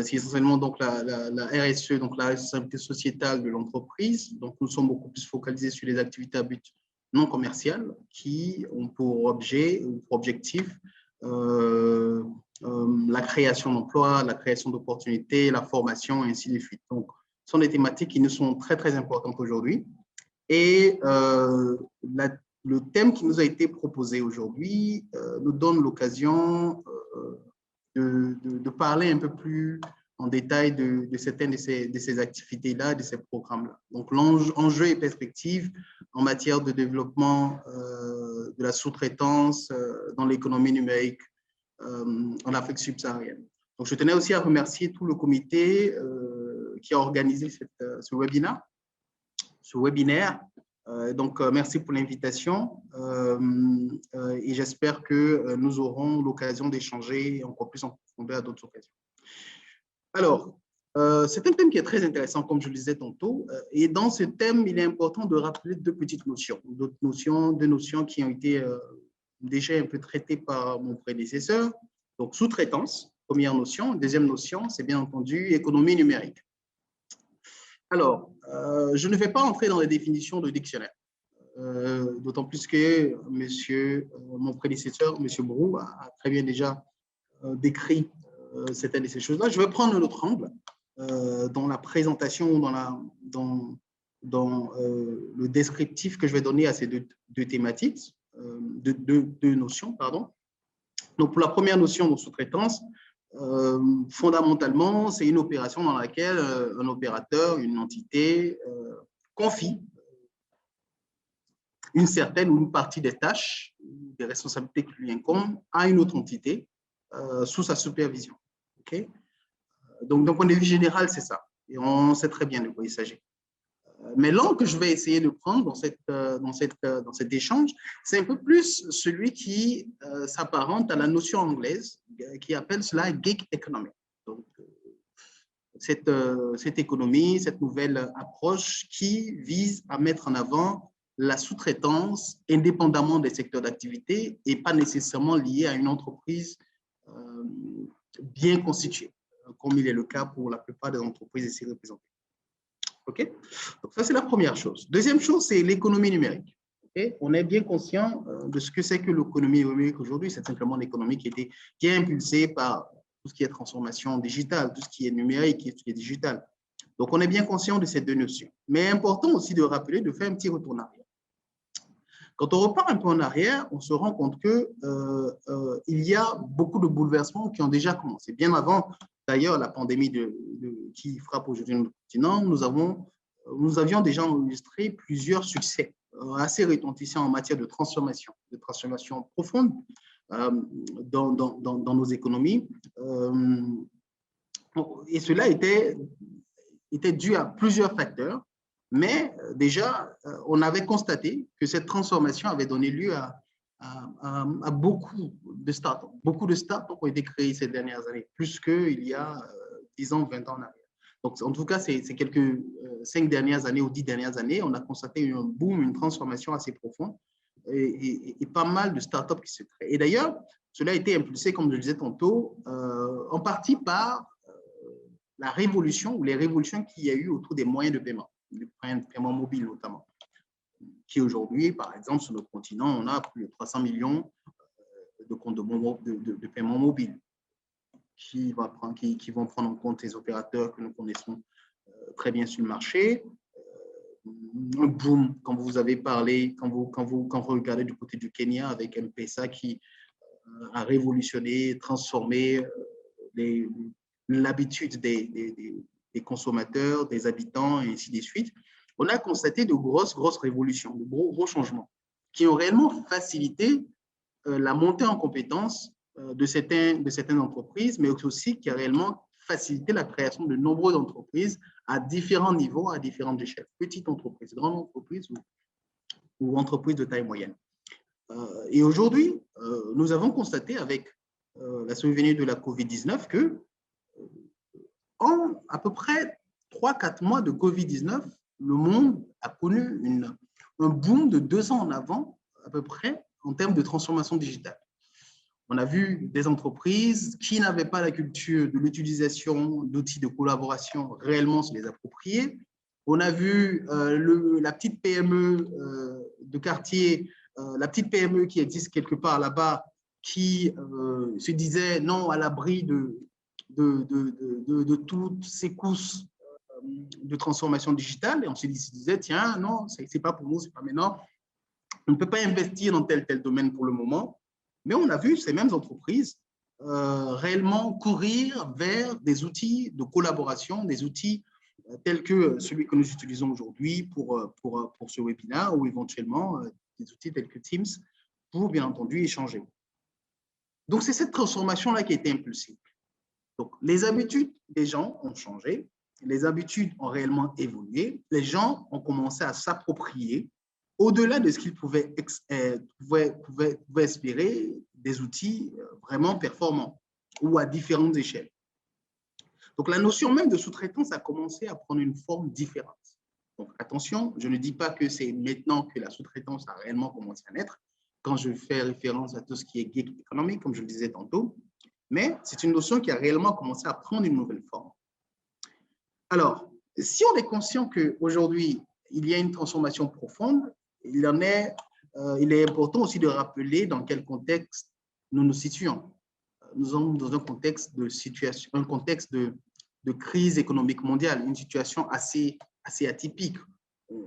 D: c'est essentiellement donc la RSE, donc la responsabilité sociétale de l'entreprise. Donc, nous sommes beaucoup plus focalisés sur les activités à but non commercial qui ont pour objet ou pour objectif la création d'emplois, la création d'opportunités, la formation, et ainsi de suite. Donc, ce sont des thématiques qui nous sont très, très importantes aujourd'hui. Et le thème qui nous a été proposé aujourd'hui nous donne l'occasion de parler un peu plus en détail de certaines de ces activités-là, de ces programmes-là. Donc, l'enjeu et perspective en matière de développement de la sous-traitance dans l'économie numérique en Afrique subsaharienne. Donc, je tenais aussi à remercier tout le comité qui a organisé ce webinaire. Donc, merci pour l'invitation et j'espère que nous aurons l'occasion d'échanger encore plus en profondeur à d'autres occasions. Alors, c'est un thème qui est très intéressant, comme je le disais tantôt, et dans ce thème, il est important de rappeler deux petites notions, deux notions qui ont été déjà un peu traitées par mon prédécesseur. Donc, sous-traitance, première notion. Deuxième notion, c'est bien entendu économie numérique. Alors, je ne vais pas entrer dans les définitions de dictionnaire, d'autant plus que mon prédécesseur, M. Brou, a très bien déjà décrit certaines de ces choses-là. Je vais prendre un autre angle dans la présentation, dans le descriptif que je vais donner à ces deux thématiques, deux notions, pardon. Donc, pour la première notion de sous-traitance, fondamentalement, c'est une opération dans laquelle un opérateur, une entité, confie une certaine ou une partie des tâches, des responsabilités qui lui incombent à une autre entité sous sa supervision. Okay? Donc, d'un point de vue général, c'est ça. Et on sait très bien de quoi il s'agit. Mais l'angle que je vais essayer de prendre dans cet échange, c'est un peu plus celui qui s'apparente à la notion anglaise qui appelle cela gig economy. Donc, cette économie, cette nouvelle approche qui vise à mettre en avant la sous-traitance indépendamment des secteurs d'activité et pas nécessairement liée à une entreprise bien constituée, comme il est le cas pour la plupart des entreprises ici représentées. OK? Donc, ça, c'est la première chose. Deuxième chose, c'est l'économie numérique. Okay? On est bien conscient de ce que c'est que l'économie numérique aujourd'hui. C'est simplement l'économie qui est impulsée par tout ce qui est transformation digitale, tout ce qui est numérique, tout ce qui est digital. Donc, on est bien conscient de ces deux notions. Mais important aussi de rappeler, de faire un petit retour en arrière. Quand on repart un peu en arrière, on se rend compte qu'il y a beaucoup de bouleversements qui ont déjà commencé. Bien avant, d'ailleurs, la pandémie qui frappe aujourd'hui notre continent, nous avions déjà enregistré plusieurs succès assez retentissants en matière de transformation profonde dans nos économies. Et cela était dû à plusieurs facteurs. Mais déjà, on avait constaté que cette transformation avait donné lieu à beaucoup de startups. Beaucoup de startups ont été créées ces dernières années, plus qu'il y a 10 ans, 20 ans en arrière. Donc, en tout cas, c'est quelques 5 dernières années ou 10 dernières années, on a constaté un boom, une transformation assez profonde et pas mal de startups qui se créent. Et d'ailleurs, cela a été impulsé, comme je le disais tantôt, en partie par la révolution ou les révolutions qu'il y a eu autour des moyens de paiement. De paiement mobile notamment, qui aujourd'hui, par exemple, sur notre continent, on a plus de 300 millions de comptes de paiement mobile qui vont prendre en compte les opérateurs que nous connaissons très bien sur le marché. Un boom, quand vous avez parlé, quand vous regardez du côté du Kenya avec M-Pesa qui a révolutionné, transformé l'habitude des consommateurs, des habitants, et ainsi de suite, on a constaté de grosses révolutions, de gros changements qui ont réellement facilité la montée en compétences de certaines entreprises, mais aussi qui a réellement faciliter la création de nombreuses entreprises à différents niveaux, à différentes échelles. Petites entreprises, grandes entreprises ou entreprises de taille moyenne. Et aujourd'hui, nous avons constaté avec la survenue de la COVID-19 que en à peu près 3-4 mois de COVID-19, le monde a connu un boom de 2 ans en avant, à peu près, en termes de transformation digitale. On a vu des entreprises qui n'avaient pas la culture de l'utilisation d'outils de collaboration réellement se les approprier. On a vu la petite PME de quartier, la petite PME qui existe quelque part là-bas, qui se disait non à l'abri de toutes ces courses de transformation digitale. Et on se disait, tiens, non, ce n'est pas pour nous, ce n'est pas maintenant. On ne peut pas investir dans tel domaine pour le moment. Mais on a vu ces mêmes entreprises réellement courir vers des outils de collaboration, des outils tels que celui que nous utilisons aujourd'hui pour ce webinaire ou éventuellement des outils tels que Teams pour, bien entendu, échanger. Donc, c'est cette transformation-là qui a été impulsée. Donc, les habitudes des gens ont changé, les habitudes ont réellement évolué, les gens ont commencé à s'approprier au-delà de ce qu'ils pouvaient espérer, des outils vraiment performants ou à différentes échelles. Donc, la notion même de sous-traitance a commencé à prendre une forme différente. Donc, attention, je ne dis pas que c'est maintenant que la sous-traitance a réellement commencé à naître, quand je fais référence à tout ce qui est gig economy, comme je le disais tantôt, mais c'est une notion qui a réellement commencé à prendre une nouvelle forme. Alors, si on est conscient qu'aujourd'hui, il y a une transformation profonde, il est important aussi de rappeler dans quel contexte nous nous situons. Nous sommes dans un contexte de crise économique mondiale, une situation assez atypique.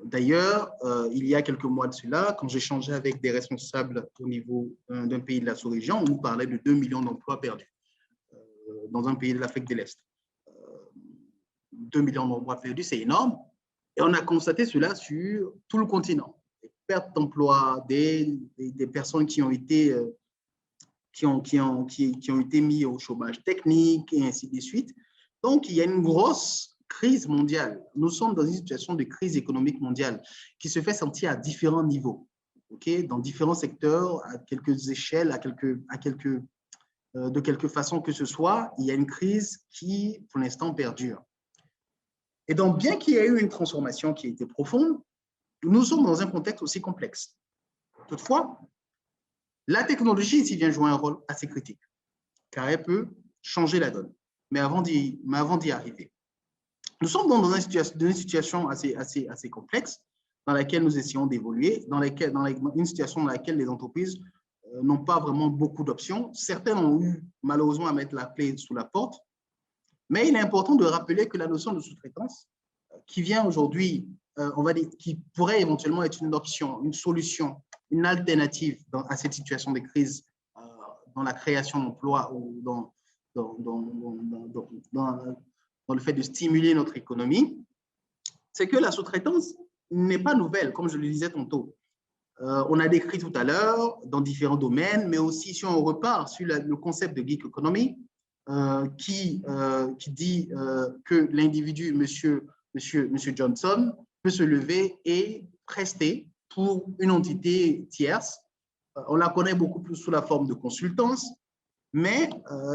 D: D'ailleurs, il y a quelques mois de cela, quand j'échangeais avec des responsables au niveau d'un pays de la sous-région, on nous parlait de 2 millions d'emplois perdus dans un pays de l'Afrique de l'Est. 2 millions d'emplois perdus, c'est énorme. Et on a constaté cela sur tout le continent. Des pertes d'emplois, des personnes qui ont été mis au chômage technique et ainsi de suite. Donc, il y a une grosse crise mondiale. Nous sommes dans une situation de crise économique mondiale qui se fait sentir à différents niveaux, dans différents secteurs, à quelques échelles, de quelque façon que ce soit. Il y a une crise qui, pour l'instant, perdure. Et donc, bien qu'il y ait eu une transformation qui a été profonde, nous sommes dans un contexte aussi complexe. Toutefois, la technologie ici vient jouer un rôle assez critique, car elle peut changer la donne. Mais avant d'y arriver, nous sommes dans une situation assez complexe dans laquelle nous essayons d'évoluer, une situation dans laquelle les entreprises n'ont pas vraiment beaucoup d'options. Certaines ont eu malheureusement à mettre la clé sous la porte, mais il est important de rappeler que la notion de sous-traitance qui vient aujourd'hui, on va dire, qui pourrait éventuellement être une option, une solution, une alternative à cette situation de crise dans la création d'emplois ou dans le fait de stimuler notre économie, c'est que la sous-traitance n'est pas nouvelle, comme je le disais tantôt. On a décrit tout à l'heure dans différents domaines, mais aussi si on repart sur le concept de gig economy, qui dit que l'individu, monsieur Johnson, peut se lever et prester pour une entité tierce. On la connaît beaucoup plus sous la forme de consultance, mais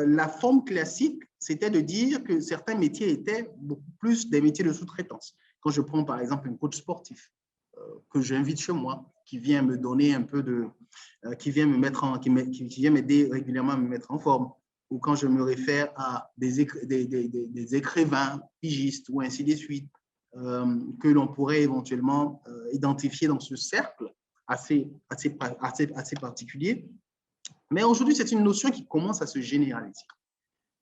D: la forme classique, c'était de dire que certains métiers étaient beaucoup plus des métiers de sous-traitance. Quand je prends par exemple un coach sportif que j'invite chez moi, qui vient me donner un peu de, qui vient m'aider régulièrement à me mettre en forme, ou quand je me réfère à des écrivains, pigistes ou ainsi de suite, que l'on pourrait éventuellement identifier dans ce cercle assez particulier. Mais aujourd'hui, c'est une notion qui commence à se généraliser.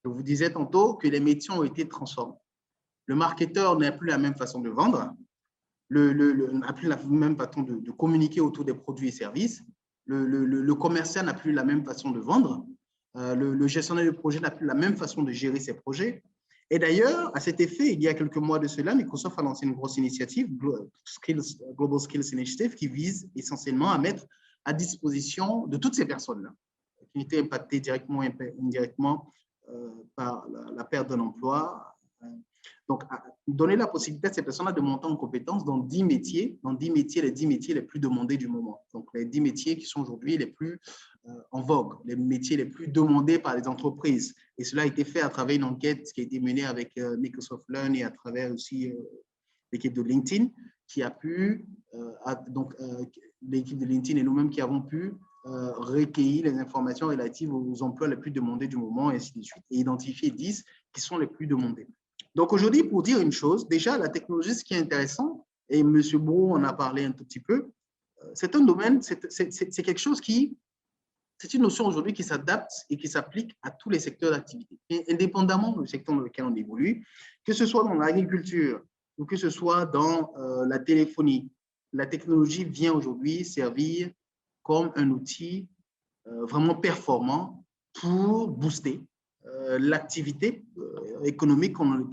D: Je vous disais tantôt que les métiers ont été transformés. Le marketeur n'a plus la même façon de vendre, n'a plus la même façon de communiquer autour des produits et services. Le commercial n'a plus la même façon de vendre. Le gestionnaire de projet n'a plus la même façon de gérer ses projets. Et d'ailleurs, à cet effet, il y a quelques mois de cela, Microsoft a lancé une grosse initiative, Global Skills Initiative, qui vise essentiellement à mettre à disposition de toutes ces personnes-là, qui étaient impactées directement ou indirectement par la perte d'un emploi. Donc, donner la possibilité à ces personnes-là de monter en compétences dans 10 métiers, les 10 métiers les plus demandés du moment. Donc, les 10 métiers qui sont aujourd'hui les plus en vogue, les métiers les plus demandés par les entreprises. Et cela a été fait à travers une enquête qui a été menée avec Microsoft Learn et à travers aussi l'équipe de LinkedIn, qui a pu, l'équipe de LinkedIn et nous-mêmes qui avons pu recueillir les informations relatives aux emplois les plus demandés du moment, et ainsi de suite, et identifier 10 qui sont les plus demandés. Donc aujourd'hui, pour dire une chose, déjà la technologie, ce qui est intéressant, et M. Beau en a parlé un tout petit peu, c'est un domaine, c'est quelque chose qui, c'est une notion aujourd'hui qui s'adapte et qui s'applique à tous les secteurs d'activité, indépendamment du secteur dans lequel on évolue, que ce soit dans l'agriculture ou que ce soit dans la téléphonie. La technologie vient aujourd'hui servir comme un outil vraiment performant pour booster l'activité économique ou non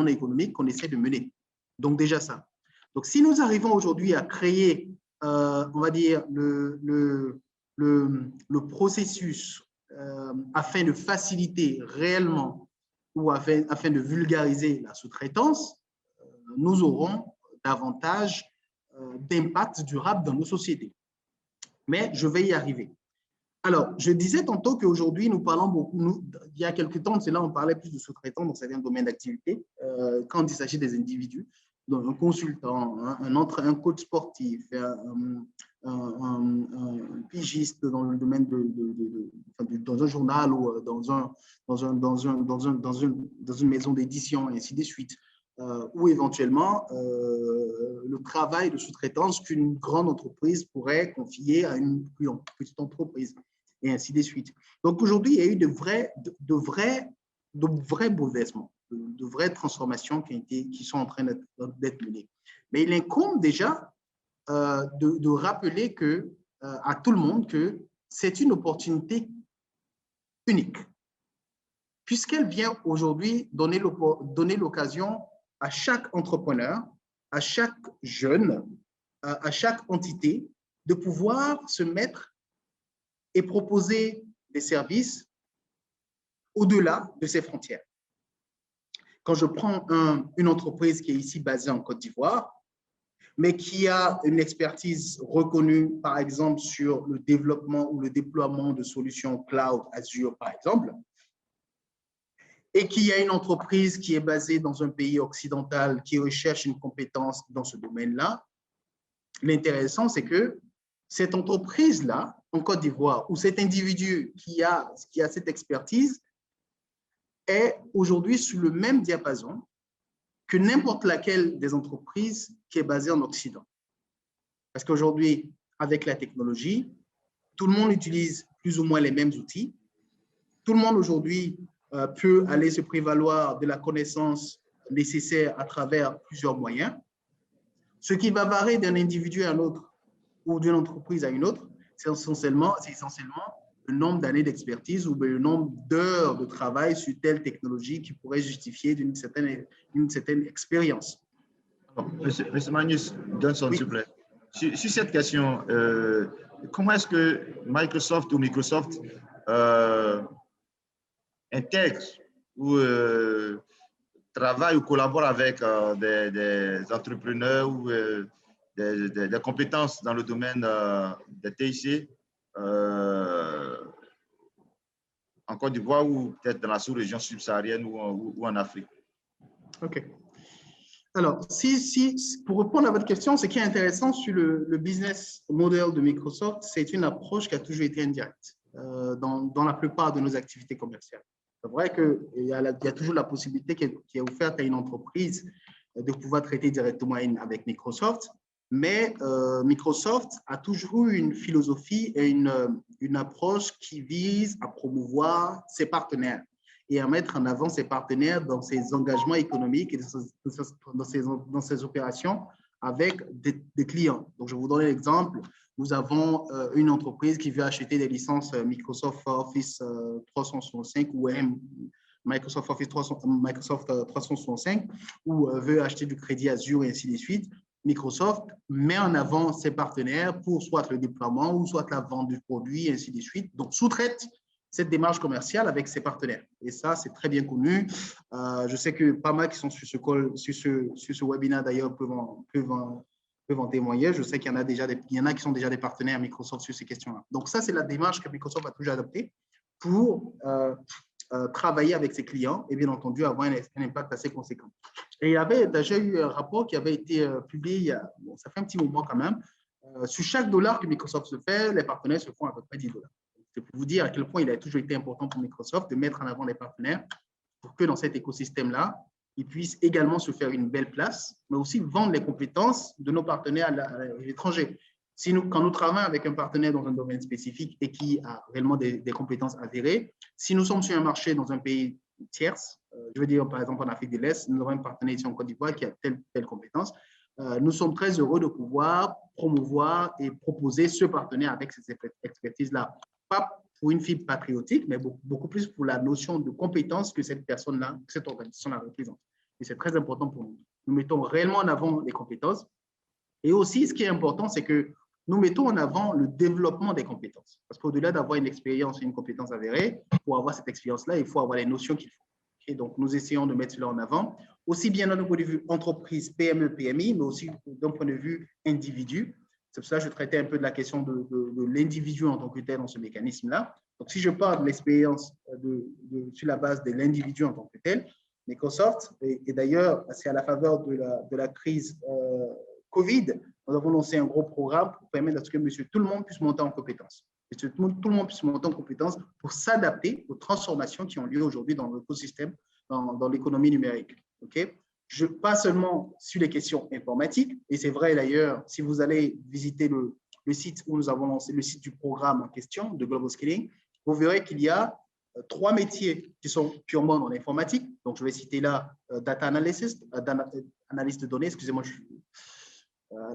D: économique qu'on essaie de mener. Donc déjà ça. Donc si nous arrivons aujourd'hui à créer, on va dire, le processus afin de faciliter réellement ou afin de vulgariser la sous-traitance, nous aurons davantage d'impact durable dans nos sociétés. Mais je vais y arriver. Alors, je disais tantôt qu'aujourd'hui, nous parlons beaucoup, il y a quelques temps, c'est là on parlait plus de sous-traitants dans certains domaines d'activité, quand il s'agit des individus, donc un consultant, un coach sportif, un pigiste dans le domaine dans un journal ou dans une maison d'édition, et ainsi de suite, ou éventuellement le travail de sous-traitance qu'une grande entreprise pourrait confier à une plus petite entreprise, et ainsi de suite. Donc aujourd'hui, il y a eu de vrais bouleversements, de vraies transformations qui sont en train d'être menées. Mais il incombe déjà de rappeler à tout le monde que c'est une opportunité unique, puisqu'elle vient aujourd'hui donner l'occasion à chaque entrepreneur, à chaque jeune, à chaque entité de pouvoir se mettre et proposer des services au-delà de ses frontières. Quand je prends une entreprise qui est ici basée en Côte d'Ivoire, mais qui a une expertise reconnue, par exemple, sur le développement ou le déploiement de solutions cloud Azure, par exemple, et qui a une entreprise qui est basée dans un pays occidental qui recherche une compétence dans ce domaine-là, l'intéressant, c'est que cette entreprise-là, en Côte d'Ivoire, ou cet individu qui a cette expertise, est aujourd'hui sur le même diapason que n'importe laquelle des entreprises qui est basée en Occident. Parce qu'aujourd'hui, avec la technologie, tout le monde utilise plus ou moins les mêmes outils. Tout le monde aujourd'hui peut aller se prévaloir de la connaissance nécessaire à travers plusieurs moyens. Ce qui va varier d'un individu à un autre ou d'une entreprise à une autre, c'est essentiellement le nombre d'années d'expertise ou le nombre d'heures de travail sur telle technologie qui pourrait justifier une certaine expérience.
A: Monsieur Magnus Johnson, s'il vous plaît. Sur cette question, comment est-ce que Microsoft intègre ou travaille ou collabore avec des entrepreneurs ou des compétences dans le domaine des TIC en Côte d'Ivoire ou peut-être dans la sous-région subsaharienne ou en Afrique?
D: OK. Alors, pour répondre à votre question, ce qui est intéressant sur le business model de Microsoft, c'est une approche qui a toujours été indirecte dans la plupart de nos activités commerciales. C'est vrai qu'il y a toujours la possibilité qui est offerte à une entreprise de pouvoir traiter directement avec Microsoft, mais Microsoft a toujours eu une philosophie et une approche qui vise à promouvoir ses partenaires et à mettre en avant ses partenaires dans ses engagements économiques et dans ses opérations avec des clients. Donc, je vais vous donner l'exemple. Nous avons une entreprise qui veut acheter des licences Microsoft Office 365 ou Microsoft Office 365 ou veut acheter du crédit Azure et ainsi de suite. Microsoft met en avant ses partenaires pour soit le déploiement ou soit la vente du produit et ainsi de suite. Donc, sous-traite cette démarche commerciale avec ses partenaires. Et ça, c'est très bien connu. Je sais que pas mal qui sont sur ce webinaire, d'ailleurs, peuvent en témoigner. Je sais qu'il y en a qui sont déjà des partenaires Microsoft sur ces questions-là. Donc, ça, c'est la démarche que Microsoft a toujours adoptée pour travailler avec ses clients et, bien entendu, avoir un impact assez conséquent. Et il y avait déjà eu un rapport qui avait été publié, ça fait un petit moment quand même, sur chaque dollar que Microsoft se fait, les partenaires se font à peu près $10. C'est pour vous dire à quel point il a toujours été important pour Microsoft de mettre en avant les partenaires pour que dans cet écosystème-là, ils puissent également se faire une belle place, mais aussi vendre les compétences de nos partenaires à l'étranger. Quand nous travaillons avec un partenaire dans un domaine spécifique et qui a réellement des compétences avérées, si nous sommes sur un marché dans un pays tierce, je veux dire par exemple en Afrique de l'Est, nous avons un partenaire ici en Côte d'Ivoire qui a telle compétence, nous sommes très heureux de pouvoir promouvoir et proposer ce partenaire avec ces expertises-là. Pas pour une fibre patriotique, mais beaucoup plus pour la notion de compétence que cette personne-là, que cette organisation-là représente. Et c'est très important pour nous. Nous mettons réellement en avant les compétences. Et aussi, ce qui est important, c'est que nous mettons en avant le développement des compétences. Parce qu'au-delà d'avoir une expérience et une compétence avérée, pour avoir cette expérience-là, il faut avoir les notions qu'il faut. Et donc, nous essayons de mettre cela en avant, aussi bien d'un point de vue entreprise, PME, PMI, mais aussi d'un point de vue individu. C'est pour ça que je traitais un peu de la question de l'individu en tant que tel dans ce mécanisme-là. Donc, si je parle de l'expérience sur la base de l'individu en tant que tel, Microsoft, et d'ailleurs, c'est à la faveur de la crise COVID, nous avons lancé un gros programme pour permettre à ce que tout le monde puisse monter en compétences. Et que tout le monde puisse monter en compétences pour s'adapter aux transformations qui ont lieu aujourd'hui dans l'écosystème, dans l'économie numérique. Okay? Pas seulement sur les questions informatiques, et c'est vrai d'ailleurs, si vous allez visiter le site où nous avons lancé le site du programme en question, de Global Skilling, vous verrez qu'il y a 3 métiers qui sont purement dans l'informatique. Donc, je vais citer là Data Analyst, analyste de données, excusez-moi,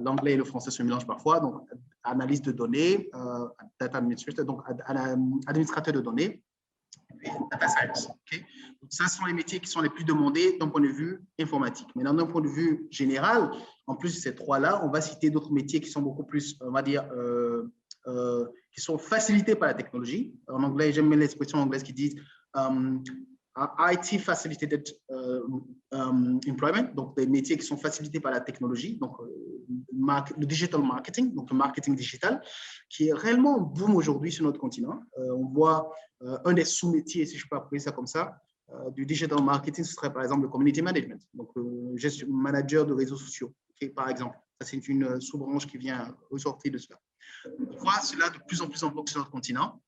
D: l'anglais et le français se mélangent parfois, donc analyse de données, data administrator, donc administrateur de données, et data science. Okay? Donc, ça sont les métiers qui sont les plus demandés d'un point de vue informatique. Mais d'un point de vue général, en plus de ces 3-là, on va citer d'autres métiers qui sont beaucoup plus, on va dire, qui sont facilités par la technologie. En anglais, j'aime bien l'expression anglaise qui dit IT Facilitated Employment, donc des métiers qui sont facilités par la technologie, donc le digital marketing, donc le marketing digital, qui est réellement un boom aujourd'hui sur notre continent. On voit un des sous-métiers, si je peux appeler ça comme ça, du digital marketing, ce serait par exemple le community management, donc manager de réseaux sociaux, okay, par exemple. Ça, c'est une sous-branche qui vient ressortir de cela. On voit cela de plus en plus en vogue sur notre continent,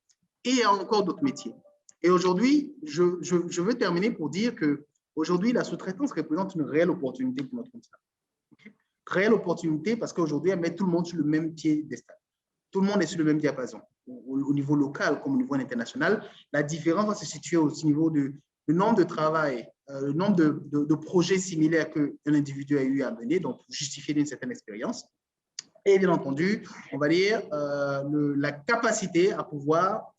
D: et il y a encore d'autres métiers. Et aujourd'hui, je veux terminer pour dire qu'aujourd'hui, la sous-traitance représente une réelle opportunité pour notre continent. Okay? Réelle opportunité parce qu'aujourd'hui, elle met tout le monde sur le même pied d'estal. Tout le monde est sur le même diapason. Au niveau local comme au niveau international, la différence va se situer au niveau du nombre de travail, le nombre de projets similaires qu'un individu a eu à mener, donc pour justifier d'une certaine expérience. Et bien entendu, on va dire la capacité à pouvoir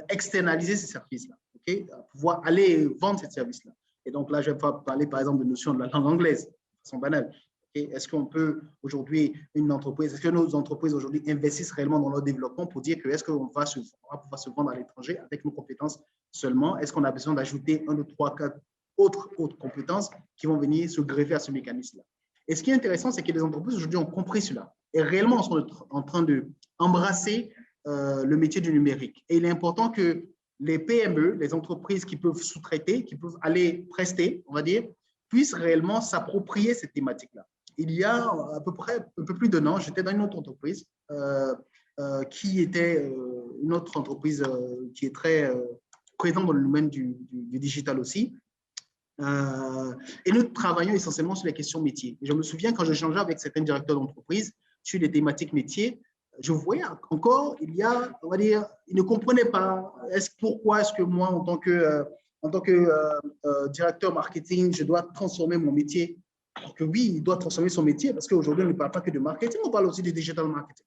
D: externaliser ces services-là, okay? À pouvoir aller vendre ces services-là. Et donc là, je vais parler par exemple de notion de la langue anglaise, de façon banale. Okay? Est-ce qu'on peut aujourd'hui, est-ce que nos entreprises aujourd'hui investissent réellement dans leur développement pour dire que est-ce qu'on va pouvoir se vendre à l'étranger avec nos compétences seulement? Est-ce qu'on a besoin d'ajouter 1, 2, 3, 4 autres compétences qui vont venir se greffer à ce mécanisme-là? Et ce qui est intéressant, c'est que les entreprises aujourd'hui ont compris cela et réellement sont en train d'embrasser le métier du numérique. Et il est important que les PME, les entreprises qui peuvent sous-traiter, qui peuvent aller prester, on va dire, puissent réellement s'approprier cette thématique-là. Il y a à peu près un peu plus d'un an, j'étais dans une autre entreprise qui était une autre entreprise qui est très présente dans le domaine du digital aussi. Et nous travaillons essentiellement sur les questions métiers. Et je me souviens quand j'échangeais avec certains directeurs d'entreprise sur les thématiques métiers, je voyais encore, on va dire, ils ne comprenaient pas pourquoi est-ce que moi, en tant que directeur marketing, je dois transformer mon métier. Alors que oui, il doit transformer son métier parce qu'aujourd'hui, on ne parle pas que de marketing, on parle aussi de digital marketing.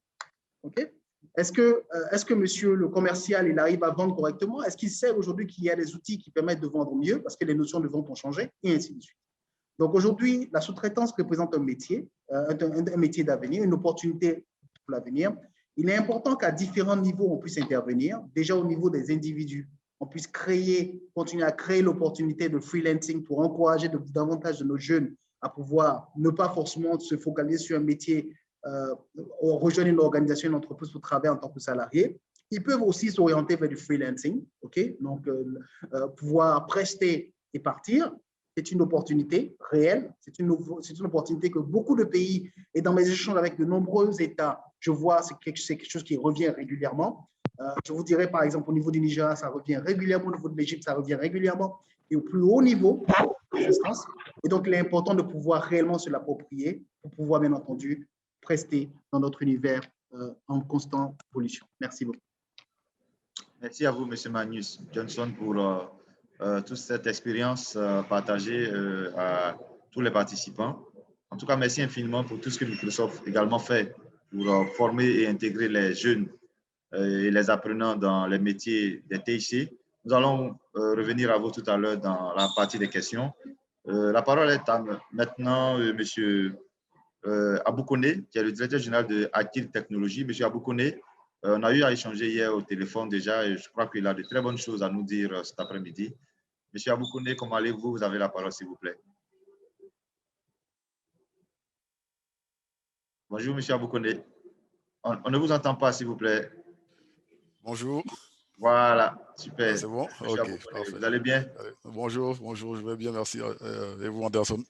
D: Okay? Est-ce que monsieur le commercial, il arrive à vendre correctement? Est-ce qu'il sait aujourd'hui qu'il y a des outils qui permettent de vendre mieux parce que les notions de vente ont changé et ainsi de suite. Donc aujourd'hui, la sous-traitance représente un métier d'avenir, une opportunité pour l'avenir. Il est important qu'à différents niveaux, on puisse intervenir. Déjà au niveau des individus, on puisse continuer à créer l'opportunité de freelancing pour encourager davantage de nos jeunes à pouvoir ne pas forcément se focaliser sur un métier, rejoindre une organisation, une entreprise pour travailler en tant que salarié. Ils peuvent aussi s'orienter vers du freelancing, donc pouvoir prester et partir. C'est une opportunité réelle, c'est une opportunité que beaucoup de pays, et dans mes échanges avec de nombreux États, je vois c'est quelque chose qui revient régulièrement. Je vous dirais par exemple au niveau du Nigeria, ça revient régulièrement, au niveau de l'Égypte, ça revient régulièrement, et au plus haut niveau d'instance. Et donc, il est important de pouvoir réellement se l'approprier pour pouvoir, bien entendu, prester dans notre univers en constante évolution. Merci beaucoup.
A: Merci à vous, M. Magnus Johnson, pour toute cette expérience partagée à tous les participants. En tout cas, merci infiniment pour tout ce que Microsoft également fait pour former et intégrer les jeunes et les apprenants dans les métiers des TIC. Nous allons revenir à vous tout à l'heure dans la partie des questions. La parole est à maintenant M. Aboukone, qui est le directeur général de Akil Technologies. M. Aboukone, on a eu à échanger hier au téléphone déjà et je crois qu'il a de très bonnes choses à nous dire cet après-midi. M. Aboukone, comment allez-vous? Vous avez la parole, s'il vous plaît. Bonjour, M. Aboukone. On ne vous entend pas, s'il vous plaît.
E: Bonjour.
A: Voilà, super.
E: Ah, c'est bon? Ok, parfait.
A: Vous allez bien?
E: Bonjour, je vais bien, merci. Et vous, Anderson?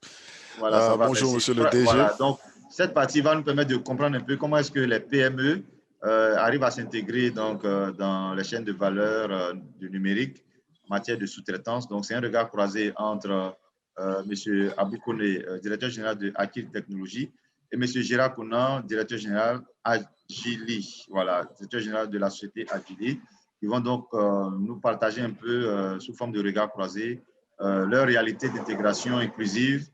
A: Voilà, ça va,
E: bonjour,
A: merci.
E: Monsieur le DG.
A: Voilà, donc cette partie va nous permettre de comprendre un peu comment est-ce que les PME arrivent à s'intégrer dans les chaînes de valeur du numérique en matière de sous-traitance. Donc, c'est un regard croisé entre M. Aboukone, directeur général de Akil Technologies, et M. Gérard Kounan, directeur général Agili, voilà, directeur général de la société Agili. Ils vont donc nous partager un peu, sous forme de regard croisé, leur réalité d'intégration inclusive,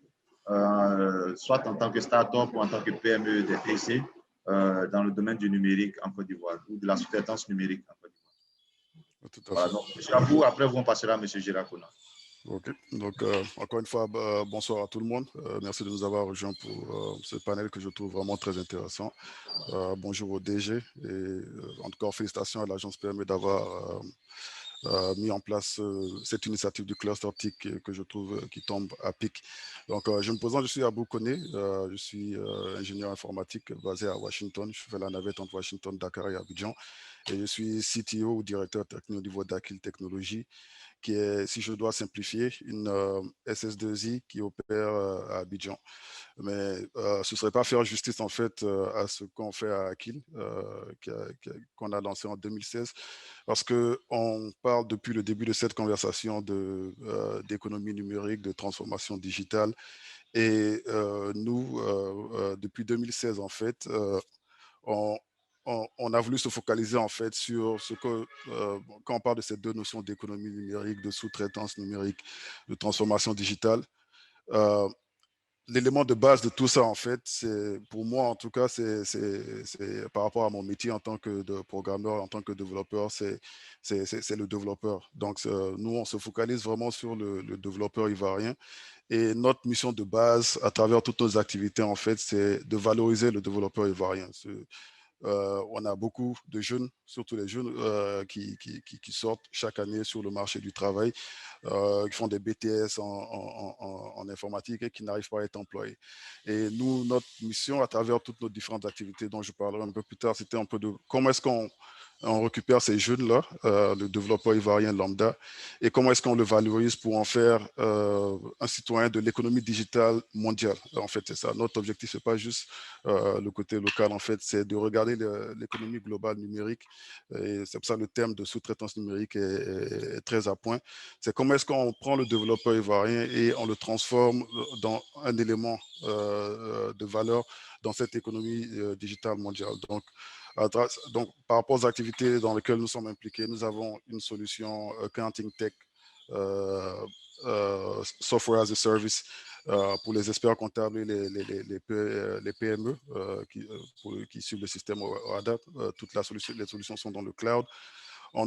A: soit en tant que start-up ou en tant que PME des TIC, dans le domaine du numérique en Côte d'Ivoire, ou de la sous-traitance numérique en Côte d'Ivoire.
E: Tout à
A: voilà,
E: fait.
A: donc, M. Abou, après vous, on passera à M. Gérard Kounan.
E: Ok, donc encore une fois, bonsoir à tout le monde. Merci de nous avoir rejoints pour ce panel que je trouve vraiment très intéressant. Bonjour au DG et en tout cas, félicitations à l'agence PME d'avoir mis en place cette initiative du cluster TIC que je trouve qui tombe à pic. Donc, je me présente, je suis Abou Koné, je suis ingénieur informatique basé à Washington. Je fais la navette entre Washington, Dakar et Abidjan. Et je suis CTO ou directeur technique au niveau d'Akil Technologies, qui est, si je dois simplifier, une SS2I qui opère à Abidjan. Mais ce ne serait pas faire justice en fait à ce qu'on fait à Akil, qu'on a lancé en 2016, parce qu'on parle depuis le début de cette conversation d'économie numérique, de transformation digitale. Et nous, depuis 2016 en fait, on a voulu se focaliser en fait sur ce que, quand on parle de ces deux notions d'économie numérique, de sous-traitance numérique, de transformation digitale, l'élément de base de tout ça, en fait, c'est pour moi, en tout cas, c'est par rapport à mon métier en tant que programmeur, en tant que développeur, c'est le développeur. Donc, nous, on se focalise vraiment sur le développeur ivoirien. Et notre mission de base, à travers toutes nos activités, en fait, c'est de valoriser le développeur ivoirien. On a beaucoup de jeunes, surtout les jeunes qui sortent chaque année sur le marché du travail, qui font des BTS en informatique et qui n'arrivent pas à être employés. Et nous, notre mission à travers toutes nos différentes activités dont je parlerai un peu plus tard, c'était un peu de comment est-ce qu'on récupère ces jeunes-là, le développeur ivoirien lambda, et comment est-ce qu'on le valorise pour en faire un citoyen de l'économie digitale mondiale. En fait, c'est ça. Notre objectif, c'est pas juste le côté local, en fait, c'est de regarder l'économie globale numérique. Et c'est pour ça que le terme de sous-traitance numérique est très à point. C'est comment est-ce qu'on prend le développeur ivoirien et on le transforme dans un élément de valeur dans cette économie digitale mondiale. Donc, par rapport aux activités dans lesquelles nous sommes impliqués, nous avons une solution Accounting Tech, Software as a Service, pour les experts comptables et les PME qui suivent le système OADA. Toutes les solutions sont dans le cloud. On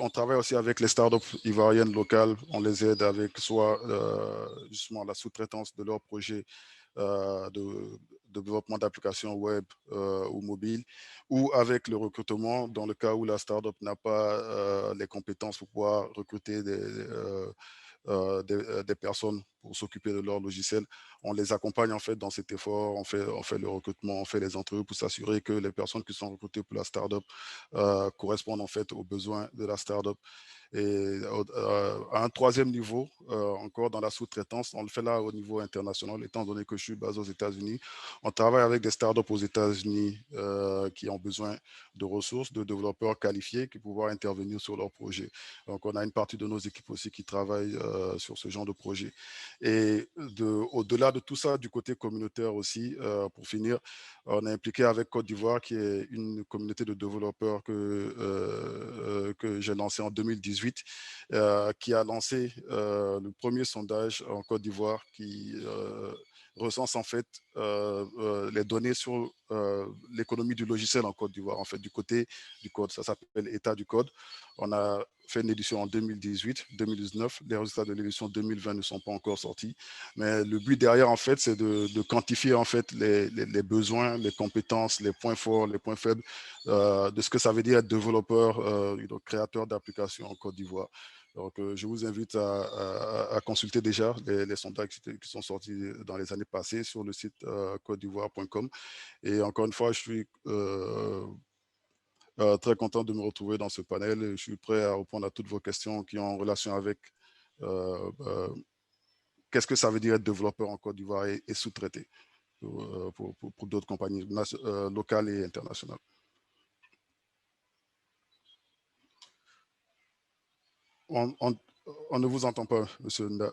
E: travaille aussi avec les startups ivoiriennes locales. On les aide avec soit justement la sous-traitance de leurs projets de développement d'applications web ou mobiles, ou avec le recrutement dans le cas où la startup n'a pas les compétences pour pouvoir recruter des personnes pour s'occuper de leur logiciel. On les accompagne en fait dans cet effort, on fait le recrutement, on fait les entrevues pour s'assurer que les personnes qui sont recrutées pour la startup correspondent en fait aux besoins de la startup. Et à un troisième niveau, encore dans la sous-traitance, on le fait là au niveau international, étant donné que je suis basé aux États-Unis. On travaille avec des startups aux États-Unis qui ont besoin de ressources, de développeurs qualifiés qui pouvoir intervenir sur leurs projets. Donc, on a une partie de nos équipes aussi qui travaillent sur ce genre de projet. Et au-delà de tout ça, du côté communautaire aussi, pour finir, on est impliqué avec Côte d'Ivoire, qui est une communauté de développeurs que j'ai lancée en 2018, qui a lancé le premier sondage en Côte d'Ivoire qui recense en fait les données sur l'économie du logiciel en Côte d'Ivoire, en fait, du côté du code. Ça s'appelle État du code. On a fait une édition en 2018, 2019. Les résultats de l'édition 2020 ne sont pas encore sortis. Mais le but derrière, en fait, c'est de quantifier en fait les besoins, les compétences, les points forts, les points faibles de ce que ça veut dire être développeur, créateur d'applications en Côte d'Ivoire. Donc, je vous invite à consulter déjà les sondages qui sont sortis dans les années passées sur le site côtedivoire.com. Et encore une fois, je suis très content de me retrouver dans ce panel. Je suis prêt à répondre à toutes vos questions qui ont en relation avec qu'est-ce que ça veut dire être développeur en Côte d'Ivoire et sous-traité pour d'autres compagnies locales et internationales. On ne vous entend pas, monsieur Nda.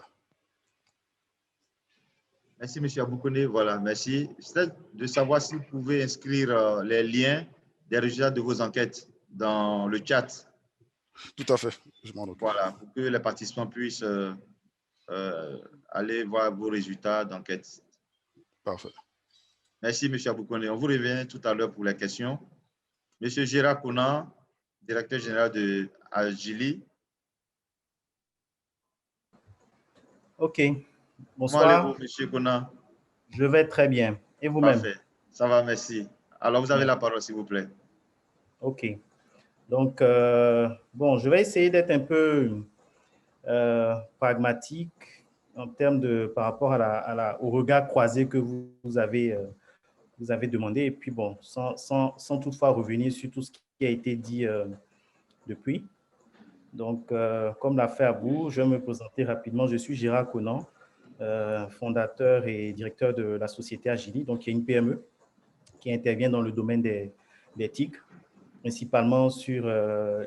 A: Merci, monsieur Aboukone. Voilà, merci. C'est de savoir si vous pouvez inscrire les liens des résultats de vos enquêtes dans le chat.
E: Tout à fait, je m'en occupe.
A: Voilà, pour que les participants puissent aller voir vos résultats d'enquête.
E: Parfait.
A: Merci, monsieur Aboukone. On vous revient tout à l'heure pour les questions. Monsieur Gérard Conan, directeur général de Agili.
F: OK. Bonsoir.
A: Comment allez-vous, monsieur Conan?
F: Je vais très bien. Et vous-même?
A: Parfait. Ça va, merci. Alors, vous avez la parole, s'il vous plaît.
F: OK. Donc, bon, je vais essayer d'être un peu pragmatique en termes de, par rapport au regard croisé que vous avez demandé. Et puis, bon, sans toutefois revenir sur tout ce qui a été dit depuis. Donc, comme l'a fait Abou, je vais me présenter rapidement. Je suis Gérard Conan, fondateur et directeur de la société Agili, donc qui est une PME qui intervient dans le domaine des TIC, principalement sur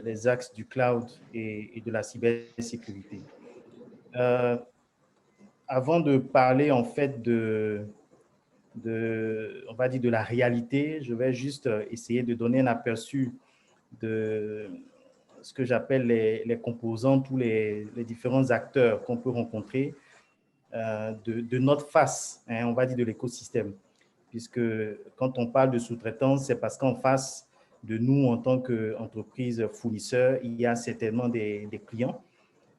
F: les axes du cloud et de la cybersécurité. Avant de parler en fait on va dire de la réalité, je vais juste essayer de donner un aperçu de ce que j'appelle les composantes ou les différents acteurs qu'on peut rencontrer de notre face, hein, on va dire de l'écosystème. Puisque quand on parle de sous-traitance, c'est parce qu'en face de nous, en tant qu'entreprise fournisseur, il y a certainement des clients.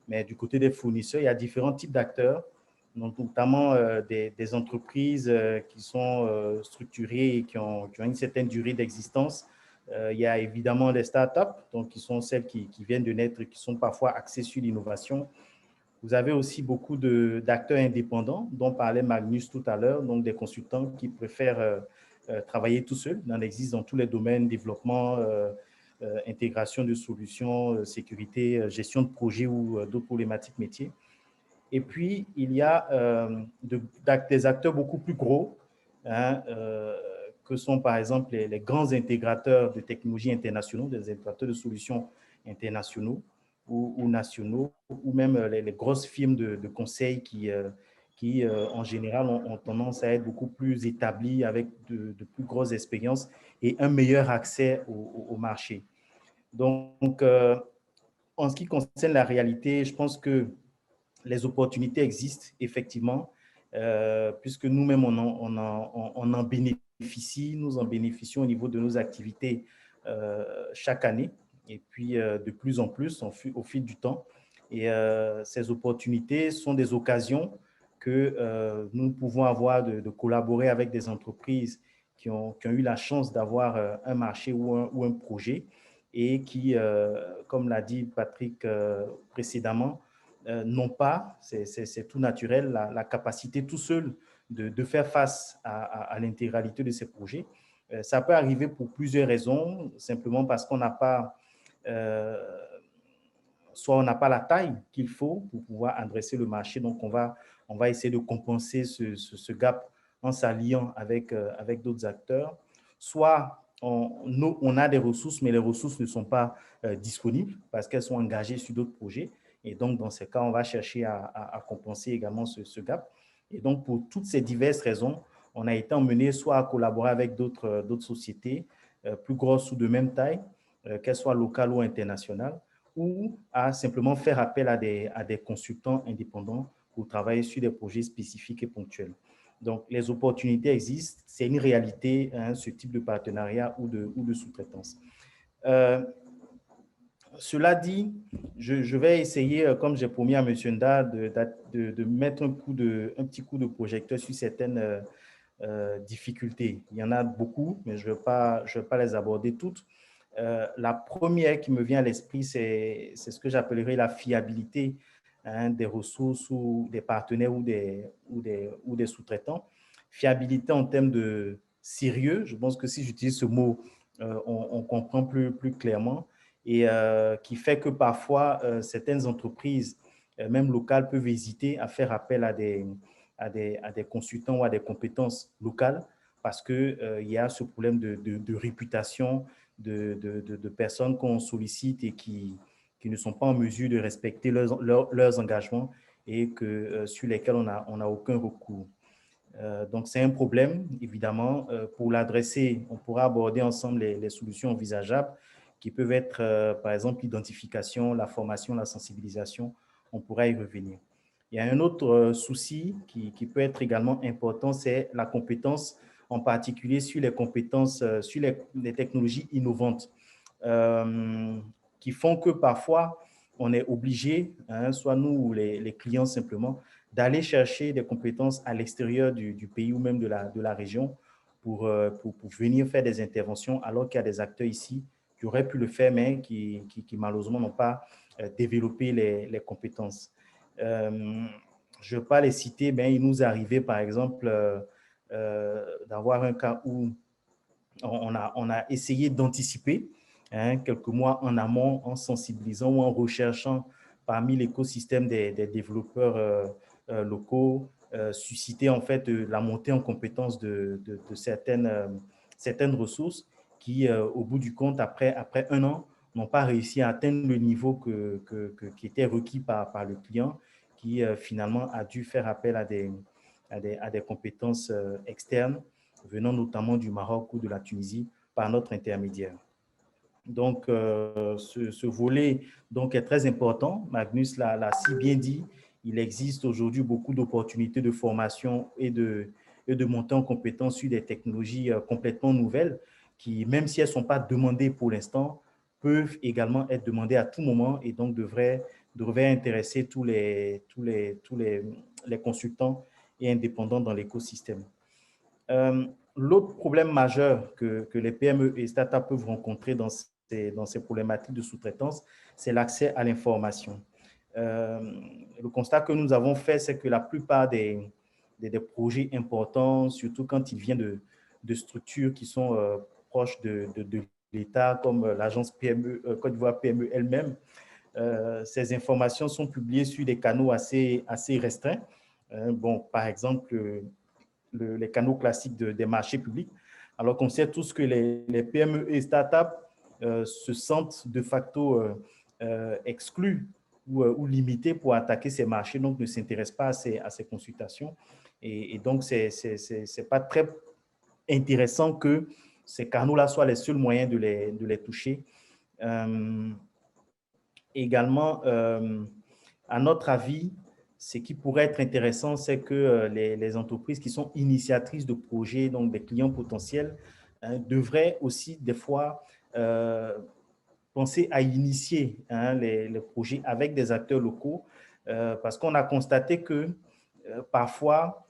F: Mais du côté des fournisseurs, il y a différents types d'acteurs, notamment des entreprises qui sont structurées et qui ont une certaine durée d'existence. Il y a évidemment les startups, donc qui sont celles qui viennent de naître et qui sont parfois axées sur l'innovation. Vous avez aussi beaucoup d'acteurs indépendants, dont parlait Magnus tout à l'heure, donc des consultants qui préfèrent travailler tout seuls. Il en existe dans tous les domaines, développement, intégration de solutions, sécurité, gestion de projets ou d'autres problématiques métiers. Et puis, il y a des acteurs beaucoup plus gros, hein, que sont par exemple les grands intégrateurs de technologies internationaux, des intégrateurs de solutions internationaux ou nationaux, ou même les grosses firmes de conseil qui en général, ont tendance à être beaucoup plus établies avec de plus grosses expériences et un meilleur accès au marché. Donc, en ce qui concerne la réalité, je pense que les opportunités existent effectivement, puisque nous-mêmes, on en bénéficie, nous en bénéficions au niveau de nos activités chaque année, et puis de plus en plus au fil du temps. Et ces opportunités sont des occasions que nous pouvons avoir de collaborer avec des entreprises qui ont eu la chance d'avoir un marché ou un projet et qui, comme l'a dit Patrick précédemment, n'ont pas, c'est tout naturel, la capacité tout seul de faire face à l'intégralité de ces projets. Ça peut arriver pour plusieurs raisons, simplement parce qu'on n'a pas, soit on n'a pas la taille qu'il faut pour pouvoir adresser le marché, donc on va essayer de compenser ce gap en s'alliant avec d'autres acteurs, soit on a des ressources, mais les ressources ne sont pas disponibles parce qu'elles sont engagées sur d'autres projets. Et donc, dans ces cas, on va chercher à compenser également ce gap. Et donc, pour toutes ces diverses raisons, on a été emmené soit à collaborer avec d'autres sociétés plus grosses ou de même taille, qu'elles soient locales ou internationales, ou à simplement faire appel à des consultants indépendants pour travailler sur des projets spécifiques et ponctuels. Donc, les opportunités existent, c'est une réalité, hein, ce type de partenariat ou de sous-traitance. Cela dit, je vais essayer, comme j'ai promis à M. Nda, de mettre un petit coup de projecteur sur certaines difficultés. Il y en a beaucoup, mais je ne vais pas les aborder toutes. La première qui me vient à l'esprit, c'est ce que j'appellerais la fiabilité, hein, des ressources ou des partenaires ou des sous-traitants. Fiabilité en termes de sérieux, je pense que si j'utilise ce mot, on comprend plus clairement, et qui fait que parfois, certaines entreprises, même locales, peuvent hésiter à faire appel à des consultants ou à des compétences locales parce qu'il y a ce problème de réputation, de personnes qu'on sollicite et qui ne sont pas en mesure de respecter leurs engagements et sur lesquels on n'a aucun recours. Donc, c'est un problème, évidemment. Pour l'adresser, on pourra aborder ensemble les solutions envisageables qui peuvent être, par exemple, l'identification, la formation, la sensibilisation. On pourra y revenir. Il y a un autre souci qui peut être également important, c'est la compétence, en particulier sur les compétences, sur les technologies innovantes, qui font que parfois, on est obligé, hein, soit nous ou les clients simplement, d'aller chercher des compétences à l'extérieur du pays ou même de la région pour venir faire des interventions, alors qu'il y a des acteurs ici qui auraient pu le faire, mais qui malheureusement n'ont pas développé les compétences. Je ne vais pas les citer, mais il nous est arrivé, par exemple, d'avoir un cas où on a essayé d'anticiper, hein, quelques mois en amont, en sensibilisant ou en recherchant parmi l'écosystème des développeurs locaux, susciter en fait la montée en compétence de certaines ressources qui, au bout du compte, après un an, n'ont pas réussi à atteindre le niveau qui était requis par le client, qui finalement a dû faire appel à des compétences externes venant notamment du Maroc ou de la Tunisie par notre intermédiaire. Donc, ce volet donc, est très important. Magnus l'a si bien dit. Il existe aujourd'hui beaucoup d'opportunités de formation et de montée en compétence sur des technologies complètement nouvelles qui, même si elles ne sont pas demandées pour l'instant, peuvent également être demandées à tout moment et donc devraient intéresser tous les consultants et indépendants dans l'écosystème. L'autre problème majeur que les PME et startups peuvent rencontrer dans ces problématiques de sous-traitance, c'est l'accès à l'information. Le constat que nous avons fait, c'est que la plupart des projets importants, surtout quand ils viennent de structures qui sont proches de l'État, comme l'agence PME, Côte d'Ivoire PME elle-même, ces informations sont publiées sur des canaux assez restreints. Bon, par exemple, les canaux classiques des marchés publics, alors qu'on sait tous que les PME et startups se sentent de facto exclus ou limités pour attaquer ces marchés, donc ne s'intéressent pas à ces consultations. Et donc, ce n'est pas très intéressant que ces canaux-là soient les seuls moyens de les toucher. Également, à notre avis, ce qui pourrait être intéressant, c'est que les entreprises qui sont initiatrices de projets, donc des clients potentiels, devraient aussi des fois penser à initier les projets avec des acteurs locaux parce qu'on a constaté que parfois,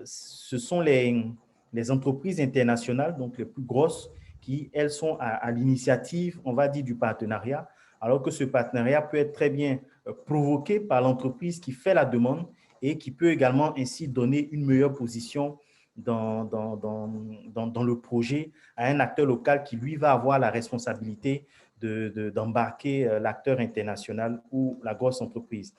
F: ce sont les entreprises internationales, donc les plus grosses, qui, elles, sont à l'initiative, on va dire, du partenariat, alors que ce partenariat peut être très bien provoqué par l'entreprise qui fait la demande et qui peut également ainsi donner une meilleure position dans le projet à un acteur local qui, lui, va avoir la responsabilité d'embarquer l'acteur international ou la grosse entreprise.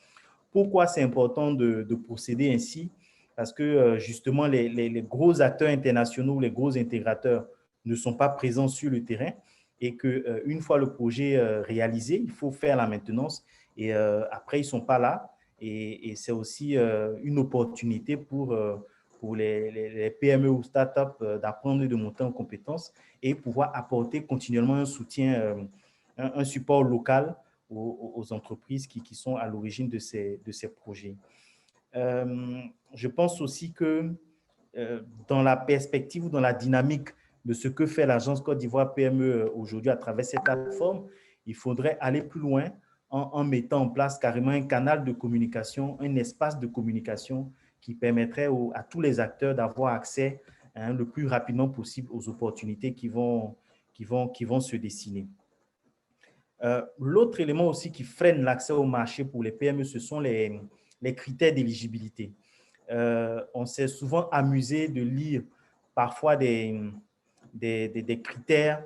F: Pourquoi c'est important de procéder ainsi? Parce que justement, les gros acteurs internationaux, les gros intégrateurs ne sont pas présents sur le terrain et qu'une fois le projet réalisé, il faut faire la maintenance et après, ils ne sont pas là. Et c'est aussi une opportunité pour les PME ou startups d'apprendre et de monter en compétences et pouvoir apporter continuellement un soutien, un support local aux entreprises qui sont à l'origine de ces projets. Je pense aussi que dans la perspective ou dans la dynamique de ce que fait l'Agence Côte d'Ivoire PME aujourd'hui à travers cette plateforme, il faudrait aller plus loin en mettant en place carrément un canal de communication, un espace de communication qui permettrait à tous les acteurs d'avoir accès le plus rapidement possible aux opportunités qui vont se dessiner. L'autre élément aussi qui freine l'accès au marché pour les PME, ce sont les critères d'éligibilité. On s'est souvent amusé de lire parfois des critères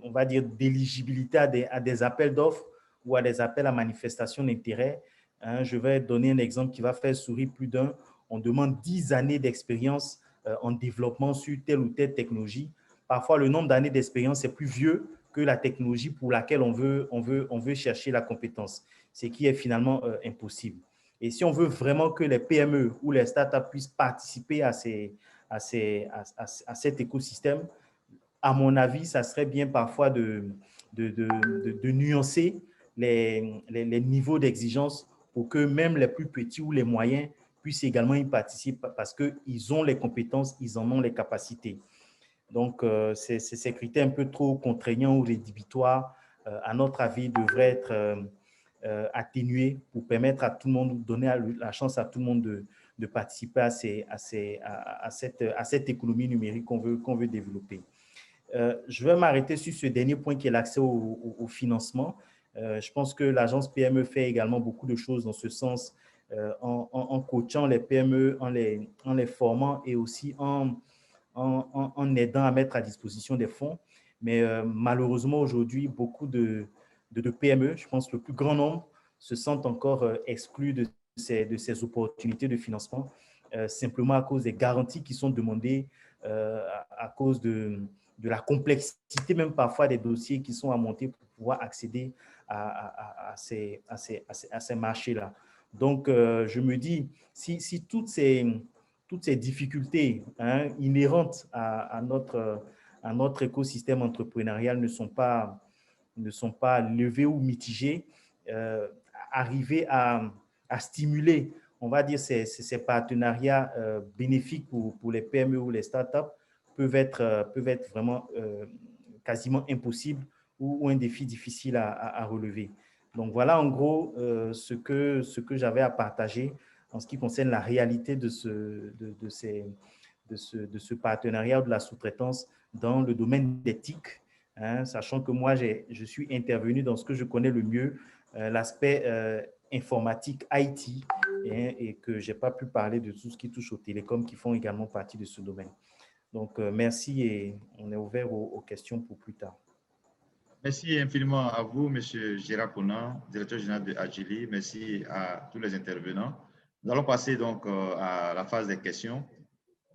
F: on va dire, d'éligibilité à des appels d'offres ou à des appels à manifestation d'intérêt. Je vais donner un exemple qui va faire sourire plus d'un. On demande 10 années d'expérience en développement sur telle ou telle technologie. Parfois, le nombre d'années d'expérience est plus vieux que la technologie pour laquelle on veut chercher la compétence, ce qui est finalement impossible. Et si on veut vraiment que les PME ou les startups puissent participer à cet écosystème, à mon avis, ça serait bien parfois de nuancer les niveaux d'exigence pour que même les plus petits ou les moyens puissent également y participer parce qu'ils ont les compétences, ils en ont les capacités. Donc, ces critères un peu trop contraignants ou rédhibitoires, à notre avis, devraient être atténués pour permettre à tout le monde, donner la chance à tout le monde de participer à cette économie numérique qu'on veut développer. Je vais m'arrêter sur ce dernier point qui est l'accès au financement. Je pense que l'agence PME fait également beaucoup de choses dans ce sens en coachant les PME, en les formant et aussi en aidant à mettre à disposition des fonds. Mais malheureusement, aujourd'hui, beaucoup de PME, je pense le plus grand nombre, se sentent encore exclus de ces opportunités de financement, simplement à cause des garanties qui sont demandées, à cause de la complexité même parfois des dossiers qui sont à monter pour pouvoir accéder à ces marchés-là. Donc, je me dis, si toutes ces difficultés inhérentes à notre écosystème entrepreneurial ne sont pas levées ou mitigées, arriver à stimuler, on va dire, ces partenariats bénéfiques pour les PME ou les startups peuvent être vraiment quasiment impossibles ou un défi difficile à relever. Donc, voilà en gros ce que j'avais à partager en ce qui concerne la réalité de ce partenariat ou de la sous-traitance dans le domaine d'éthique, sachant que moi, je suis intervenu dans ce que je connais le mieux, l'aspect informatique IT, et que je n'ai pas pu parler de tout ce qui touche aux télécoms qui font également partie de ce domaine. Donc, merci et on est ouvert aux questions pour plus tard.
A: Merci infiniment à vous, M. Gérard Conan, directeur général de Agili. Merci à tous les intervenants. Nous allons passer donc à la phase des questions.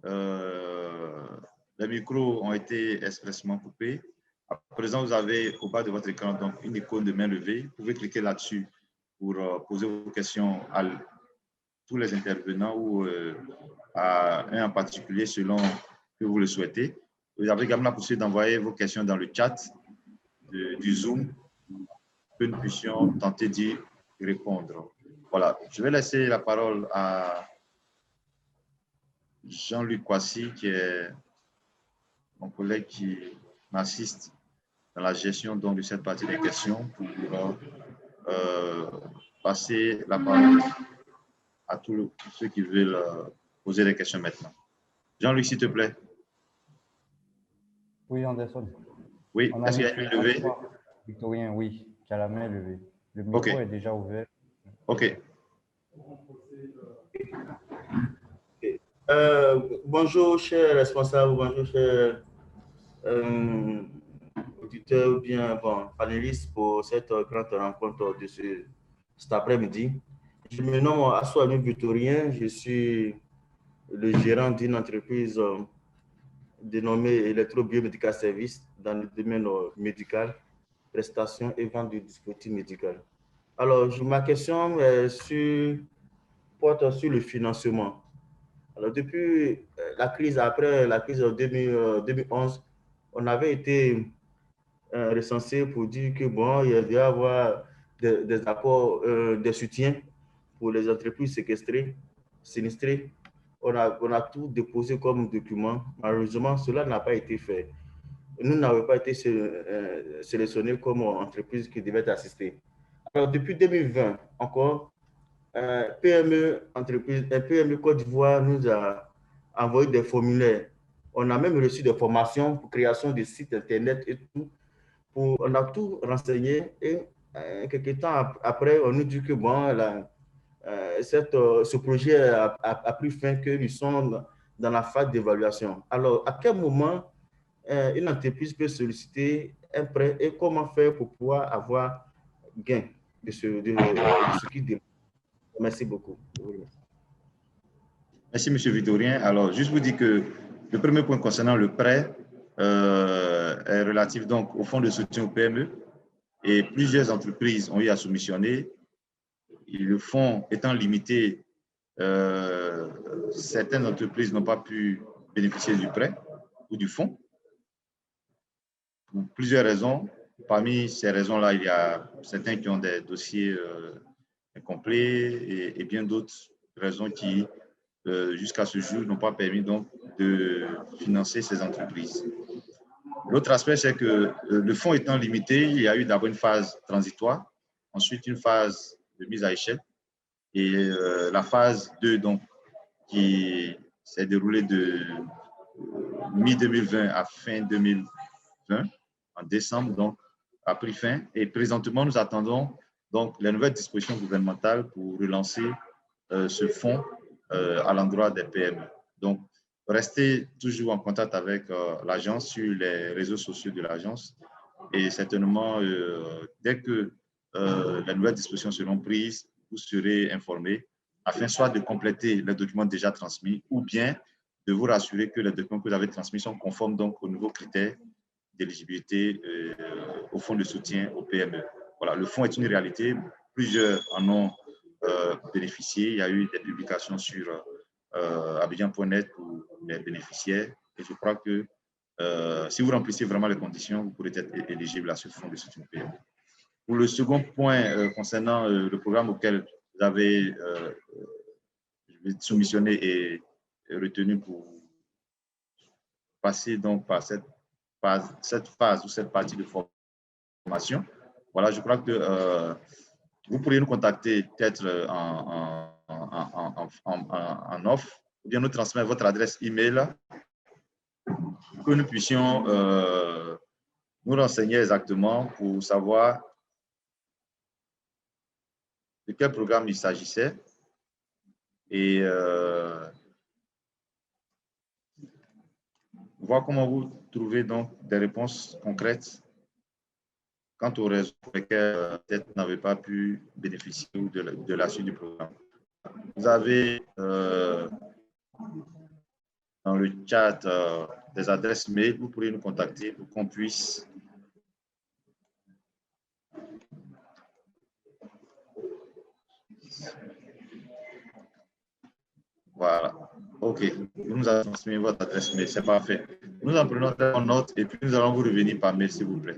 A: Les micros ont été expressément coupés. À présent, vous avez au bas de votre écran donc une icône de main levée. Vous pouvez cliquer là-dessus pour poser vos questions à tous les intervenants ou à un en particulier selon que vous le souhaitez. Vous avez également la possibilité d'envoyer vos questions dans le chat du Zoom, que nous puissions tenter d'y répondre. Voilà, je vais laisser la parole à Jean-Luc Kwasi, qui est mon collègue qui m'assiste dans la gestion donc, de cette partie des questions pour passer la parole à tous ceux qui veulent poser des questions maintenant. Jean-Luc, s'il te plaît.
G: Oui, Anderson.
A: Oui, est-ce qu'il y a une main levée?
G: Victorien, oui, qui a la main levée. Le micro est déjà ouvert.
A: OK.
H: Bonjour, chers responsables, bonjour, chers auditeurs ou bien panélistes pour cette grande rencontre de cet après-midi. Je me nomme Assouani Victorien, je suis le gérant d'une entreprise dénommée Electro-Biomédical Service dans le domaine médical, prestation et vente de dispositifs médicaux. Alors, ma question porte sur le financement. Alors, depuis la crise, après la crise de 2011, on avait été recensé pour dire que bon, il devait y avoir des accords de soutien pour les entreprises sinistrées. On a tout déposé comme document. Malheureusement, cela n'a pas été fait. Nous n'avons pas été sélectionnés comme entreprise qui devait être assistée. Alors, depuis 2020, encore, PME Côte d'Ivoire nous a envoyé des formulaires. On a même reçu des formations pour création de sites Internet et tout. On a tout renseigné et quelques temps après, on nous dit que bon, ce projet a pris fin, que nous sommes dans la phase d'évaluation. Alors, à quel moment une entreprise peut solliciter un prêt et comment faire pour pouvoir avoir gain de ce qui dépend? Merci beaucoup.
A: Merci, M. Victorien. Alors, juste vous dire que le premier point concernant le prêt est relatif donc au fonds de soutien aux PME et plusieurs entreprises ont eu à soumissionner. Et le fonds étant limité, certaines entreprises n'ont pas pu bénéficier du prêt ou du fonds pour plusieurs raisons. Parmi ces raisons-là, il y a certains qui ont des dossiers incomplets et bien d'autres raisons qui, jusqu'à ce jour, n'ont pas permis donc de financer ces entreprises. L'autre aspect, c'est que le fonds étant limité, il y a eu d'abord une phase transitoire, ensuite une phase de mise à échelle et la phase 2 donc, qui s'est déroulée de mi-2020 à fin 2020, en décembre, donc, a pris fin. Et présentement, nous attendons donc les nouvelles dispositions gouvernementales pour relancer ce fonds à l'endroit des PME. Donc, restez toujours en contact avec l'agence sur les réseaux sociaux de l'agence et certainement, dès que les nouvelles dispositions seront prises, vous serez informés afin soit de compléter les documents déjà transmis ou bien de vous rassurer que les documents que vous avez transmis sont conformes donc aux nouveaux critères d'éligibilité au fonds de soutien aux PME. Voilà, le fonds est une réalité. Plusieurs en ont bénéficié. Il y a eu des publications sur Abidjan.net pour les bénéficiaires. Et je crois que si vous remplissez vraiment les conditions, vous pourrez être éligible à ce fonds de soutien aux PME. Pour le second point concernant le programme auquel vous avez soumissionné et retenu pour passer donc par cette phase ou cette partie de formation. Voilà, je crois que vous pourriez nous contacter peut-être en offre ou bien nous transmettre votre adresse email pour que nous puissions nous renseigner exactement pour savoir de quel programme il s'agissait et voir comment vous trouvez donc des réponses concrètes quant aux raisons pour lesquelles peut-être vous n'avez pas pu bénéficier de la suite du programme. Vous avez dans le chat des adresses mail, vous pourrez nous contacter pour qu'on puisse voilà. OK. Vous nous avez transmis votre adresse mail, c'est parfait. Nous en prenons en note et puis nous allons vous revenir par mail, s'il vous plaît.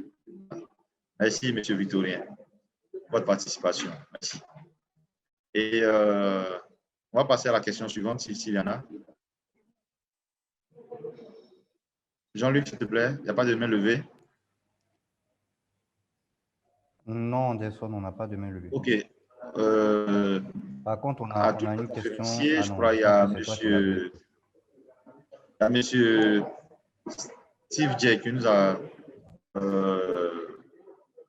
A: Merci, M. Victorien, pour votre participation. Merci. Et on va passer à la question suivante, s'il y en a. Jean-Luc, s'il te plaît, il n'y a pas de main levée?
G: Non, Anderson, on n'a pas de main levée.
A: OK.
G: Par contre, on
A: à
G: a
A: tous les
G: une question.
A: conférenciers.
G: Ah
A: Je
G: non,
A: crois qu'il y
G: je pense
A: a
G: que c'est toi qui l'as fait.
A: monsieur Steve J qui nous a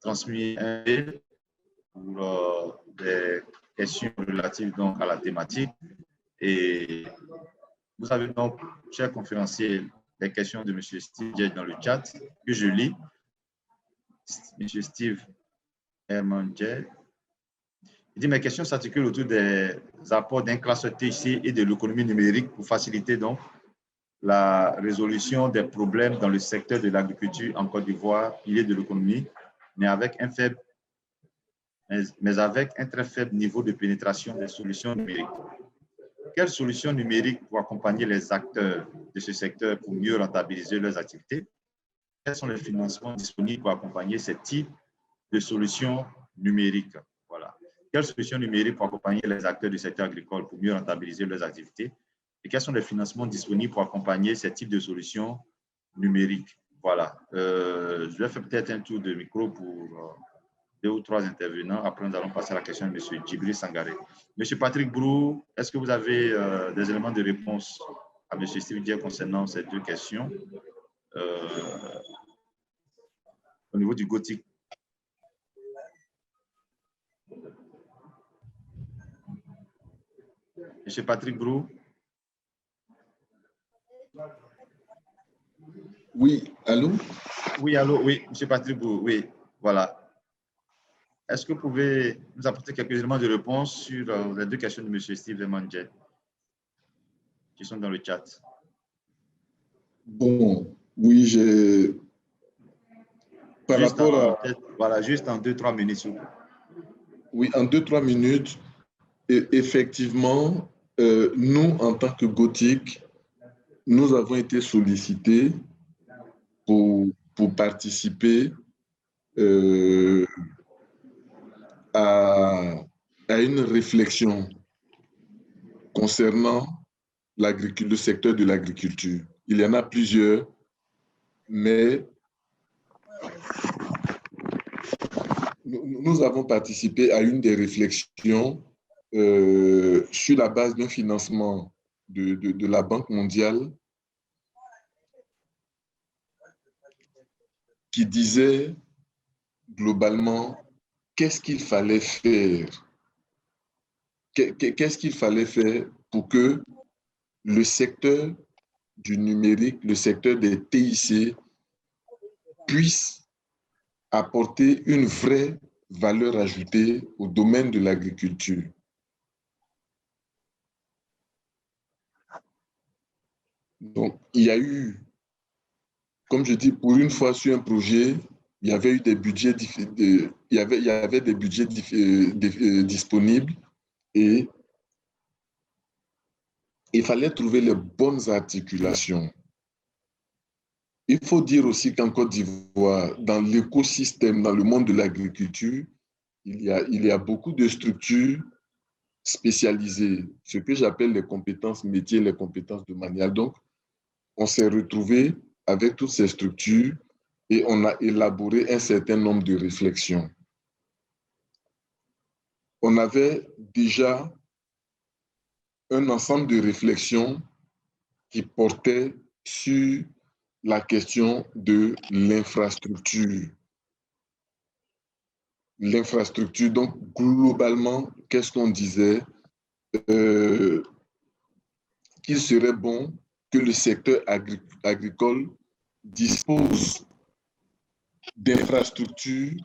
A: transmis un mail pour des questions relatives donc à la thématique. Et vous avez donc, chers conférenciers, les questions de M. Steve J dans le chat que je lis. M. Steve Herman J. Il dit, mes questions s'articulent autour des apports d'un classeur TIC et de l'économie numérique pour faciliter donc la résolution des problèmes dans le secteur de l'agriculture en Côte d'Ivoire, pilier de l'économie, mais avec un très faible niveau de pénétration des solutions numériques. Quelles solutions numériques pour accompagner les acteurs de ce secteur pour mieux rentabiliser leurs activités? Quels sont les financements disponibles pour accompagner ce type de solutions numériques? Voilà. Quelles solutions numériques pour accompagner les acteurs du secteur agricole pour mieux rentabiliser leurs activités? Et quels sont les financements disponibles pour accompagner ce type de solutions numériques? Voilà. Je vais faire peut-être un tour de micro pour 2 ou 3 intervenants. Après, nous allons passer à la question de M. Djibril Sangaré. M. Patrick Brou, est-ce que vous avez des éléments de réponse à M. Steve Dier concernant ces 2 questions au niveau du gothique? M. Patrick Brou?
C: Oui, allô?
A: Oui, allô, oui, M. Patrick Brou, oui, voilà. Est-ce que vous pouvez nous apporter quelques éléments de réponse sur les 2 questions de M. Steve Mandjet qui sont dans le chat?
C: Bon, oui, j'ai... Par
A: juste
C: rapport à...
A: Voilà, juste en 2-3 minutes, s'il vous plaît.
C: Oui, en 2-3 minutes, et effectivement, nous, en tant que Gothic, nous avons été sollicités pour participer à une réflexion concernant le secteur de l'agriculture. Il y en a plusieurs, mais nous avons participé à une des réflexions sur la base d'un financement de la Banque mondiale qui disait globalement qu'est-ce qu'il fallait faire. Qu'est-ce qu'il fallait faire pour que le secteur du numérique, le secteur des TIC puisse apporter une vraie valeur ajoutée au domaine de l'agriculture. Donc, il y a eu, comme je dis, pour une fois sur un projet, il y avait eu des budgets, il y avait des budgets disponibles et il fallait trouver les bonnes articulations. Il faut dire aussi qu'en Côte d'Ivoire, dans l'écosystème, dans le monde de l'agriculture, il y a beaucoup de structures spécialisées, ce que j'appelle les compétences métiers, les compétences de manuel. Donc, on s'est retrouvé avec toutes ces structures et on a élaboré un certain nombre de réflexions. On avait déjà un ensemble de réflexions qui portaient sur la question de l'infrastructure. L'infrastructure, donc globalement, qu'est-ce qu'on disait? Qu'il serait bon que le secteur agricole dispose d'infrastructures,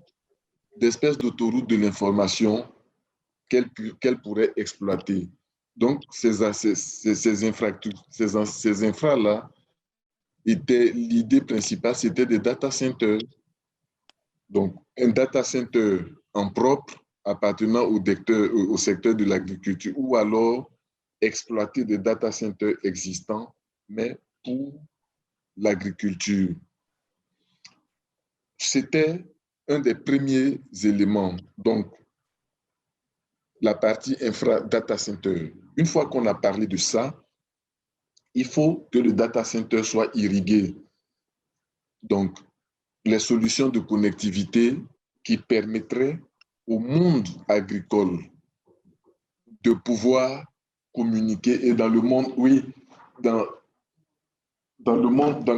C: d'espèces d'autoroutes de l'information qu'elle pourrait exploiter. Donc, ces infra-là, l'idée principale, c'était des data centers. Donc, un data center en propre appartenant au secteur de l'agriculture ou alors exploiter des data centers existants, mais pour l'agriculture. C'était un des premiers éléments. Donc, la partie infra-data center. Une fois qu'on a parlé de ça, il faut que le data center soit irrigué. Donc, les solutions de connectivité qui permettraient au monde agricole de pouvoir communiquer. Et dans le monde, oui, dans le monde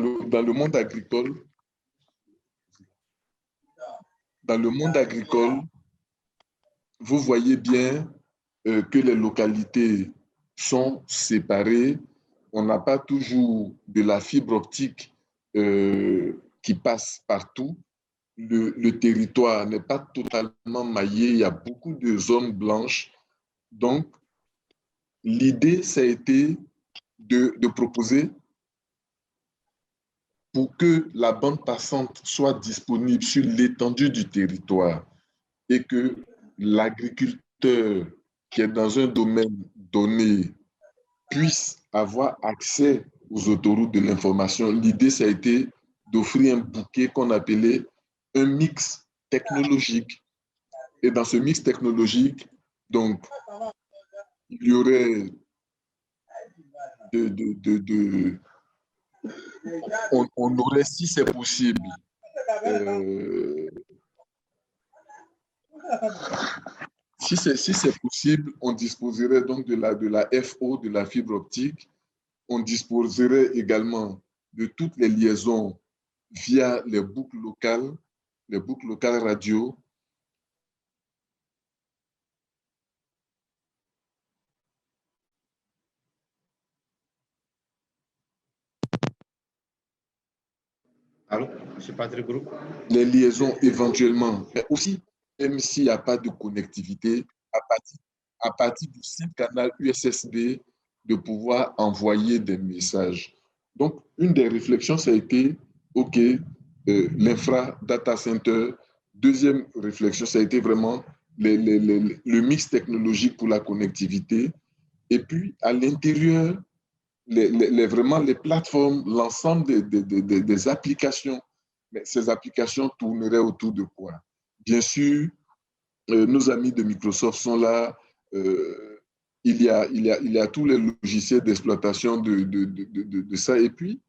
C: agricole, vous voyez bien que les localités sont séparées. On n'a pas toujours de la fibre optique qui passe partout. Le territoire n'est pas totalement maillé. Il y a beaucoup de zones blanches. Donc, l'idée, ça a été de proposer pour que la bande passante soit disponible sur l'étendue du territoire et que l'agriculteur qui est dans un domaine donné puisse avoir accès aux autoroutes de l'information. L'idée, ça a été d'offrir un bouquet qu'on appelait un mix technologique. Et dans ce mix technologique, donc, il y aurait on aurait, si c'est possible, si c'est possible, on disposerait donc de la FO, de la fibre optique. On disposerait également de toutes les liaisons via les boucles locales radio.
A: Allô, M. Patrick Group?
C: Les liaisons éventuellement, mais aussi, même s'il n'y a pas de connectivité, à partir du simple canal USSD, de pouvoir envoyer des messages. Donc, une des réflexions, ça a été, OK, l'infra-data center. Deuxième réflexion, ça a été vraiment le mix technologique pour la connectivité. Et puis, à l'intérieur, vraiment les plateformes, l'ensemble des applications. Mais ces applications tourneraient autour de quoi? Bien sûr, nos amis de Microsoft sont là. Il y a tous les logiciels d'exploitation de ça. Et puis,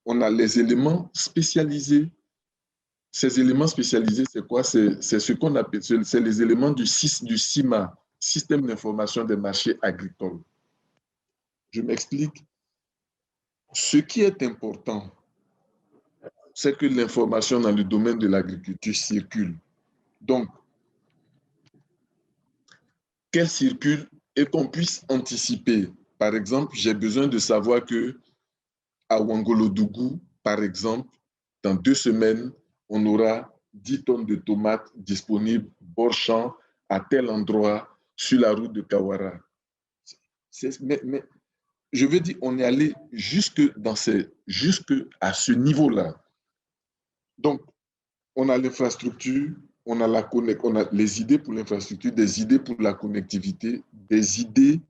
C: on a les éléments spécialisés. Ces éléments spécialisés, c'est quoi? C'est ce qu'on appelle, c'est les éléments du CIMA, Système d'information des marchés agricoles. Je m'explique. Ce qui est important, c'est que l'information dans le domaine de l'agriculture circule. Donc, qu'elle circule et qu'on puisse anticiper. Par exemple, j'ai besoin de savoir que à Ouangolodougou, par exemple, dans 2 semaines, on aura 10 tonnes de tomates disponibles bord champ à tel endroit sur la route de Kawara. Mais je veux dire, on est allé jusque à ce niveau-là. Donc, on a l'infrastructure, on a les idées pour l'infrastructure, des idées pour la connectivité, des idées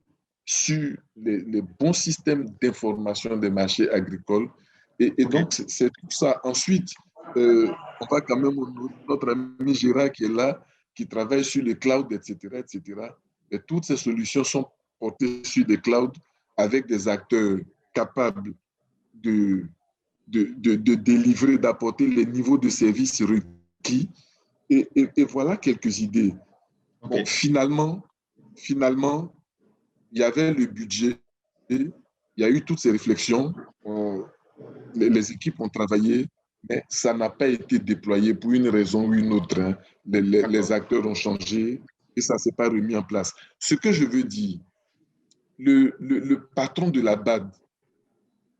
C: sur les bons systèmes d'information des marchés agricoles. Et donc, c'est tout ça. Ensuite, on va quand même notre ami Gérard qui est là, qui travaille sur le cloud, etc., etc. Et toutes ces solutions sont portées sur des clouds avec des acteurs capables de délivrer, d'apporter les niveaux de services requis. Et voilà quelques idées. Okay. Bon, finalement, il y avait le budget, il y a eu toutes ces réflexions, les équipes ont travaillé, mais ça n'a pas été déployé pour une raison ou une autre. Hein. Les acteurs ont changé et ça ne s'est pas remis en place. Ce que je veux dire, le patron de la BAD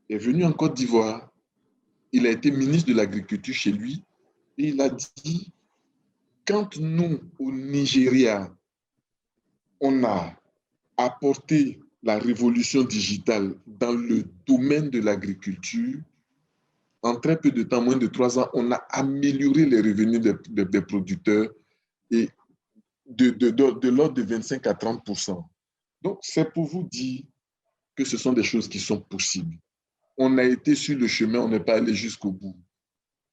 C: est venu en Côte d'Ivoire. Il a été ministre de l'Agriculture chez lui et il a dit, quand nous, au Nigeria, on a apporté la révolution digitale dans le domaine de l'agriculture, en très peu de temps, moins de 3 ans, on a amélioré les revenus des producteurs et de l'ordre de 25 à 30%. Donc, c'est pour vous dire que ce sont des choses qui sont possibles. On a été sur le chemin, on n'est pas allé jusqu'au bout.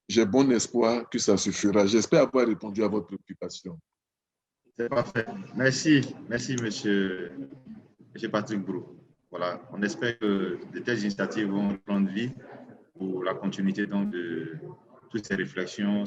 C: J'ai bon espoir que ça se fera. J'espère avoir répondu à votre préoccupation.
A: C'est parfait. Merci, monsieur Patrick Brou. Voilà, on espère que de telles initiatives vont prendre vie pour la continuité donc, de toutes ces réflexions.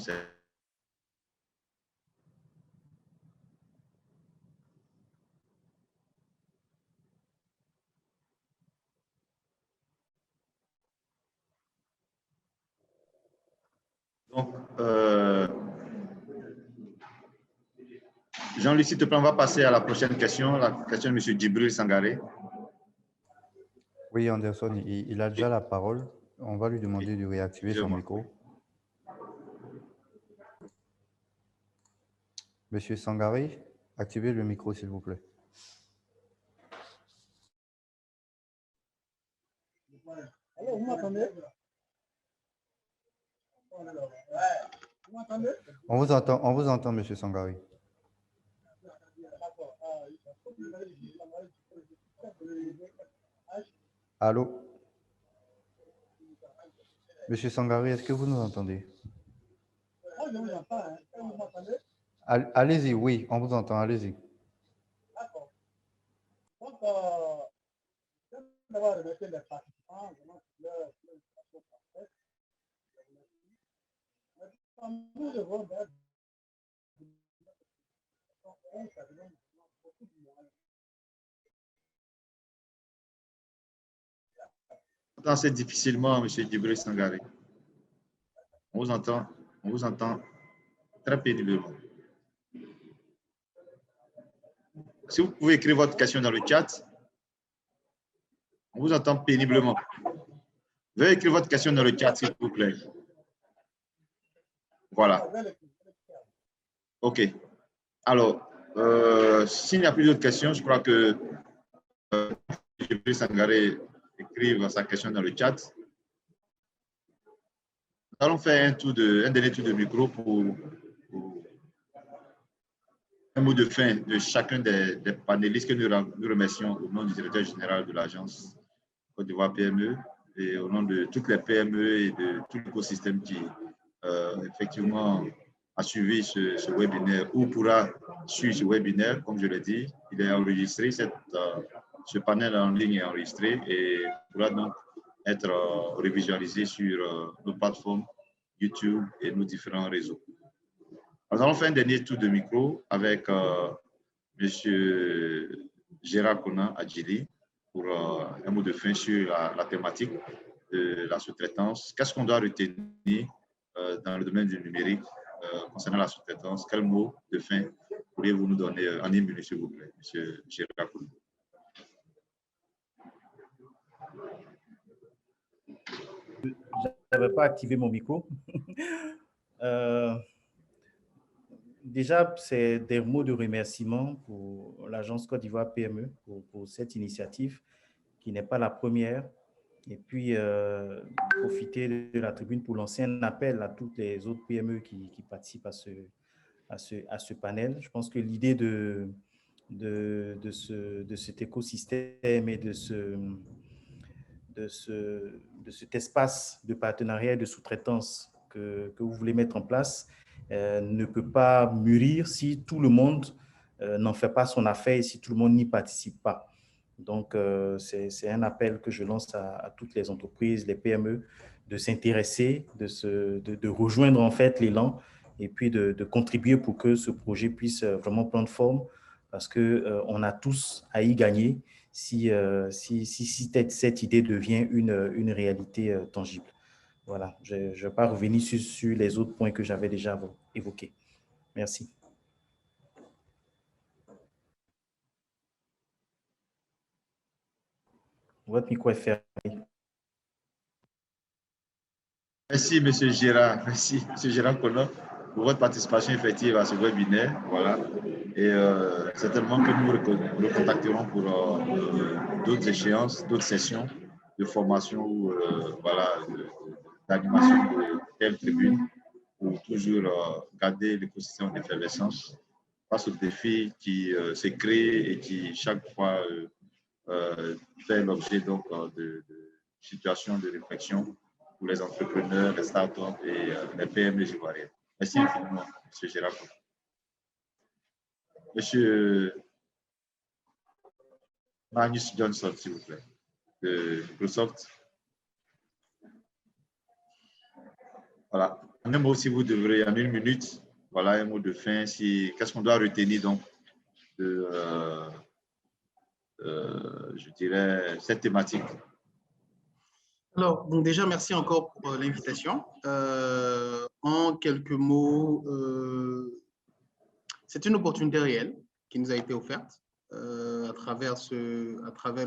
A: Jean-Luc, s'il te plaît, on va passer à la prochaine question, la question de M. Djibril Sangaré.
G: Oui, Anderson, il a déjà la parole. On va lui demander de réactiver son micro. Monsieur Sangaré, activez le micro, s'il vous plaît.
I: Allô, vous m'entendez?
G: On vous entend, Monsieur Sangaré. Allô? Monsieur Sangaré, est-ce que vous nous entendez? Allez-y, oui, on vous entend, allez-y.
I: D'accord. Donc, d'abord remercier les participants, vraiment, pour leur présentation parfaite. Nous devons faire beaucoup de moyens.
A: C'est difficilement, M. Djibril Sangaré. On vous entend très péniblement. Si vous pouvez écrire votre question dans le chat, on vous entend péniblement. Veuillez écrire votre question dans le chat, s'il vous plaît. Voilà. OK. Alors, s'il n'y a plus d'autres questions, je crois que Djibril Sangaré écrive sa question dans le chat. Nous allons faire un dernier tour de micro pour un mot de fin de chacun des panélistes que nous remercions au nom du directeur général de l'agence Côte d'Ivoire PME et au nom de toutes les PME et de tout l'écosystème qui effectivement a suivi ce webinaire ou pourra suivre ce webinaire. Comme je l'ai dit, il est enregistré, ce panel en ligne est enregistré et pourra donc être revisualisé sur nos plateformes YouTube et nos différents réseaux. Nous allons faire un dernier tour de micro avec M. Gérard Konan Adjili pour un mot de fin sur la thématique de la sous-traitance. Qu'est-ce qu'on doit retenir dans le domaine du numérique concernant la sous-traitance? Quel mot de fin pourriez-vous nous donner en une minute, s'il vous plaît, M. Gérard Konan?
F: Je n'avais pas activé mon micro. Déjà, c'est des mots de remerciement pour l'agence Côte d'Ivoire PME pour cette initiative qui n'est pas la première. Et puis, profiter de la tribune pour lancer un appel à toutes les autres PME qui participent à ce panel. Je pense que l'idée de cet écosystème et de cet espace de partenariat et de sous-traitance que vous voulez mettre en place ne peut pas mûrir si tout le monde n'en fait pas son affaire et si tout le monde n'y participe pas. Donc, c'est un appel que je lance à toutes les entreprises, les PME, de s'intéresser, de rejoindre en fait l'élan et puis de contribuer pour que ce projet puisse vraiment prendre forme parce qu'on a tous à y gagner si cette idée devient une réalité tangible. Voilà, je ne vais pas revenir sur les autres points que j'avais déjà évoqués. Merci. Votre micro est fermé.
A: Merci, M. Gérard. Merci, M. Gérard Konan, pour votre participation effective à ce webinaire. Voilà. Et certainement que nous le contacterons pour d'autres échéances, d'autres sessions de formation ou voilà, d'animation de telle tribune pour toujours garder l'écosystème d'effervescence face aux défis qui se créent et qui chaque fois fait l'objet donc de situations de réflexion pour les entrepreneurs, les startups et les PME ivoiriennes. Merci infiniment, M. Gérard. Monsieur Magnus Johnson, s'il vous plaît, de Microsoft. Voilà. En un mot, si vous devrez, en une minute, voilà un mot de fin. Qu'est-ce qu'on doit retenir donc de, je dirais, cette thématique?
D: Alors, donc déjà, merci encore pour l'invitation. En quelques mots, c'est une opportunité réelle qui nous a été offerte à travers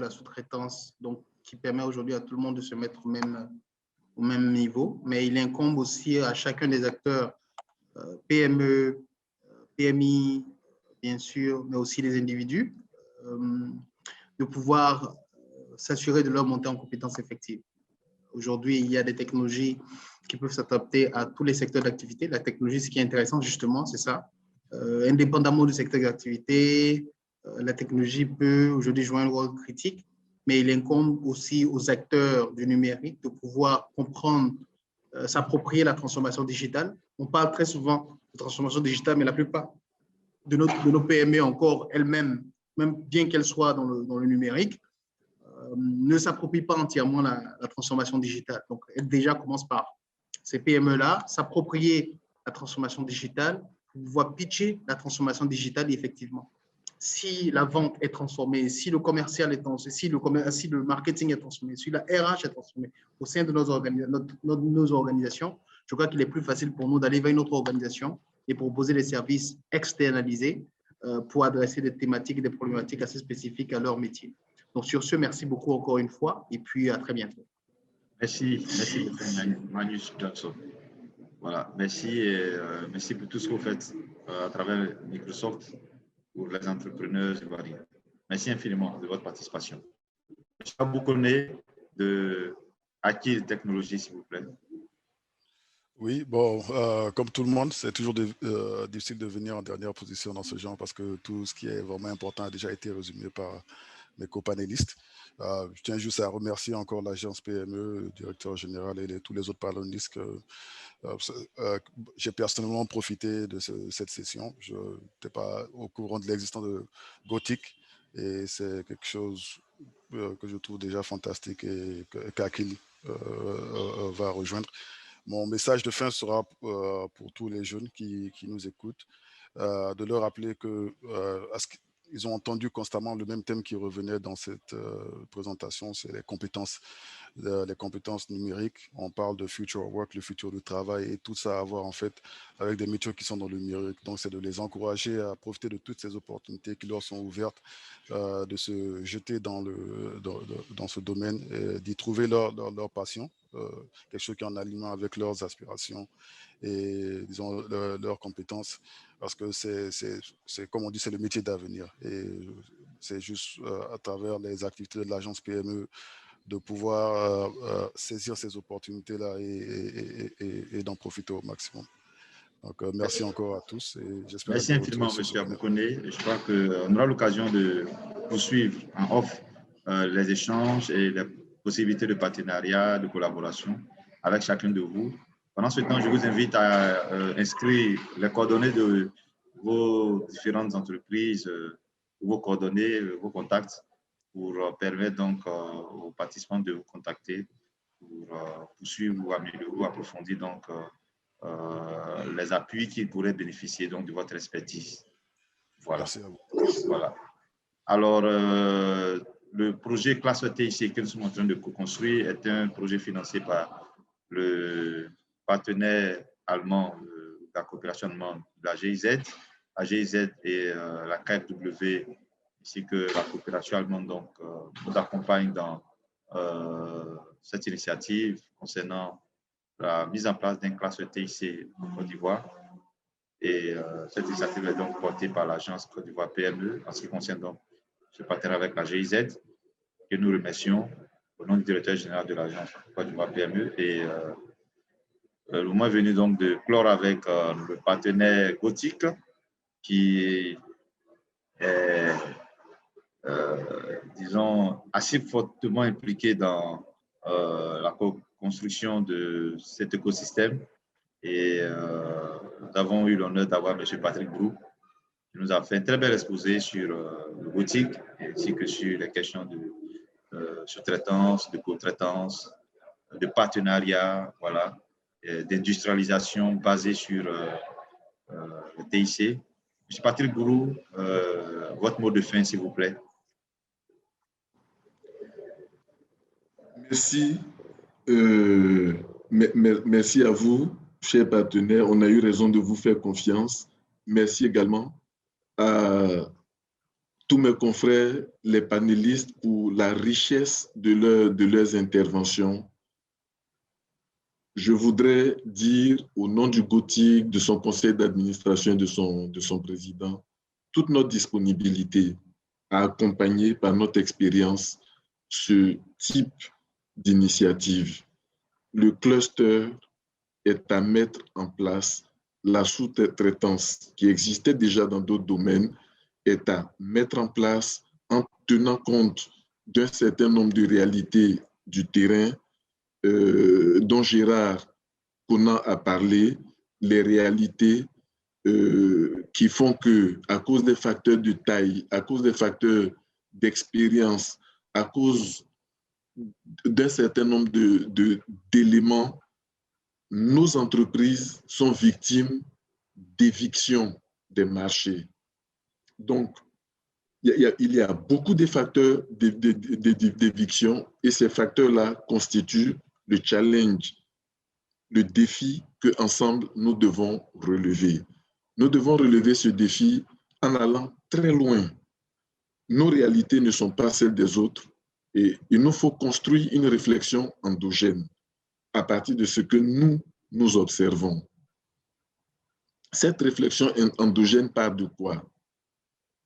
D: la sous-traitance, donc qui permet aujourd'hui à tout le monde de se mettre au même niveau. Mais il incombe aussi à chacun des acteurs, PME, PMI, bien sûr, mais aussi les individus, de pouvoir s'assurer de leur montée en compétences effectives. Aujourd'hui, il y a des technologies qui peuvent s'adapter à tous les secteurs d'activité. La technologie, ce qui est intéressant, justement, c'est ça. Indépendamment du secteur d'activité, la technologie peut aujourd'hui jouer un rôle critique, mais il incombe aussi aux acteurs du numérique de pouvoir comprendre, s'approprier la transformation digitale. On parle très souvent de transformation digitale, mais la plupart de nos PME encore elles-mêmes, même bien qu'elles soient dans le numérique, ne s'approprient pas entièrement la transformation digitale. Donc, elle déjà commence par ces PME-là, s'approprier la transformation digitale, pour pouvoir pitcher la transformation digitale effectivement. Si la vente est transformée, si le commercial est transformé, si le marketing est transformé, si la RH est transformée au sein de nos organisations, je crois qu'il est plus facile pour nous d'aller vers une autre organisation et proposer des services externalisés pour adresser des thématiques et des problématiques assez spécifiques à leur métier. Donc, sur ce, merci beaucoup encore une fois et puis à très bientôt.
A: Merci beaucoup, Manus Johnson. Voilà, merci et merci pour tout ce que vous faites à travers Microsoft pour les entrepreneurs ivoiriens. Merci infiniment de votre participation. Je vais vous connaître de Akil Technologies, s'il vous plaît.
E: Oui, bon, comme tout le monde, c'est toujours difficile de venir en dernière position dans ce genre parce que tout ce qui est vraiment important a déjà été résumé par mes copanélistes. Je tiens juste à remercier encore l'agence PME, le directeur général et tous les autres panélistes que j'ai personnellement profité de cette session. Je n'étais pas au courant de l'existence de Gothic et c'est quelque chose que je trouve déjà fantastique et qu'Akil va rejoindre. Mon message de fin sera pour tous les jeunes qui nous écoutent, de leur rappeler que ils ont entendu constamment le même thème qui revenait dans cette présentation, c'est les compétences numériques. On parle de future work, le futur du travail, et tout ça à voir en fait avec des métiers qui sont dans le numérique. Donc, c'est de les encourager à profiter de toutes ces opportunités qui leur sont ouvertes, de se jeter dans ce domaine, d'y trouver leur passion, quelque chose qui est en alignement avec leurs aspirations et disons leurs compétences, parce que c'est comme on dit, c'est le métier d'avenir, et c'est juste à travers les activités de l'agence PME de pouvoir saisir ces opportunités-là et d'en profiter au maximum. Donc, merci encore à tous. Et j'espère
A: merci infiniment, M. Aboukoné. Je crois qu'on aura l'occasion de poursuivre en off les échanges et les possibilités de partenariat, de collaboration avec chacun de vous. Pendant ce temps, je vous invite à inscrire les coordonnées de vos différentes entreprises, vos coordonnées, vos contacts, pour permettre donc aux participants de vous contacter pour poursuivre ou améliorer ou approfondir donc les appuis qu'ils pourraient bénéficier donc de votre expertise. Voilà.
E: Merci à vous.
A: Voilà. Alors, le projet Classe TIC que nous sommes en train de construire est un projet financé par le partenaire allemand de la coopération allemande, la GIZ. La GIZ et la KfW, ainsi que la coopération allemande, donc, nous accompagnent dans cette initiative concernant la mise en place d'un classe TIC en Côte d'Ivoire. Et cette initiative est donc portée par l'agence Côte d'Ivoire PME en ce qui concerne donc ce partenariat avec la GIZ, que nous remercions au nom du directeur général de l'agence Côte d'Ivoire PME. Et le moment est venu donc de clore avec le partenaire Gothic qui est, disons, assez fortement impliqué dans la construction de cet écosystème. Et nous avons eu l'honneur d'avoir M. Patrick Brou, qui nous a fait un très bel exposé sur le Gothic, ainsi que sur les questions de sous-traitance, de co-traitance, de partenariat, voilà, d'industrialisation basée sur le TIC. M. Patrick Brou, votre mot de fin, s'il vous plaît.
C: Merci. Merci à vous. chers partenaires, on a eu raison de vous faire confiance. Merci également à tous mes confrères, les panélistes, pour la richesse de leurs interventions. Je voudrais dire au nom du GOTIC, de son conseil d'administration et de son président, toute notre disponibilité à accompagner par notre expérience ce type d'initiative. Le cluster est à mettre en place. La sous-traitance qui existait déjà dans d'autres domaines est à mettre en place en tenant compte d'un certain nombre de réalités du terrain dont Gérard Conan a parlé, les réalités qui font que, à cause des facteurs de taille, à cause des facteurs d'expérience, à cause d'un certain nombre d'éléments, nos entreprises sont victimes d'éviction des marchés. Donc, il y a beaucoup de facteurs d'éviction et ces facteurs-là constituent le challenge, le défi qu'ensemble nous devons relever. Nous devons relever ce défi en allant très loin. Nos réalités ne sont pas celles des autres et il nous faut construire une réflexion endogène à partir de ce que nous observons. Cette réflexion endogène part de quoi?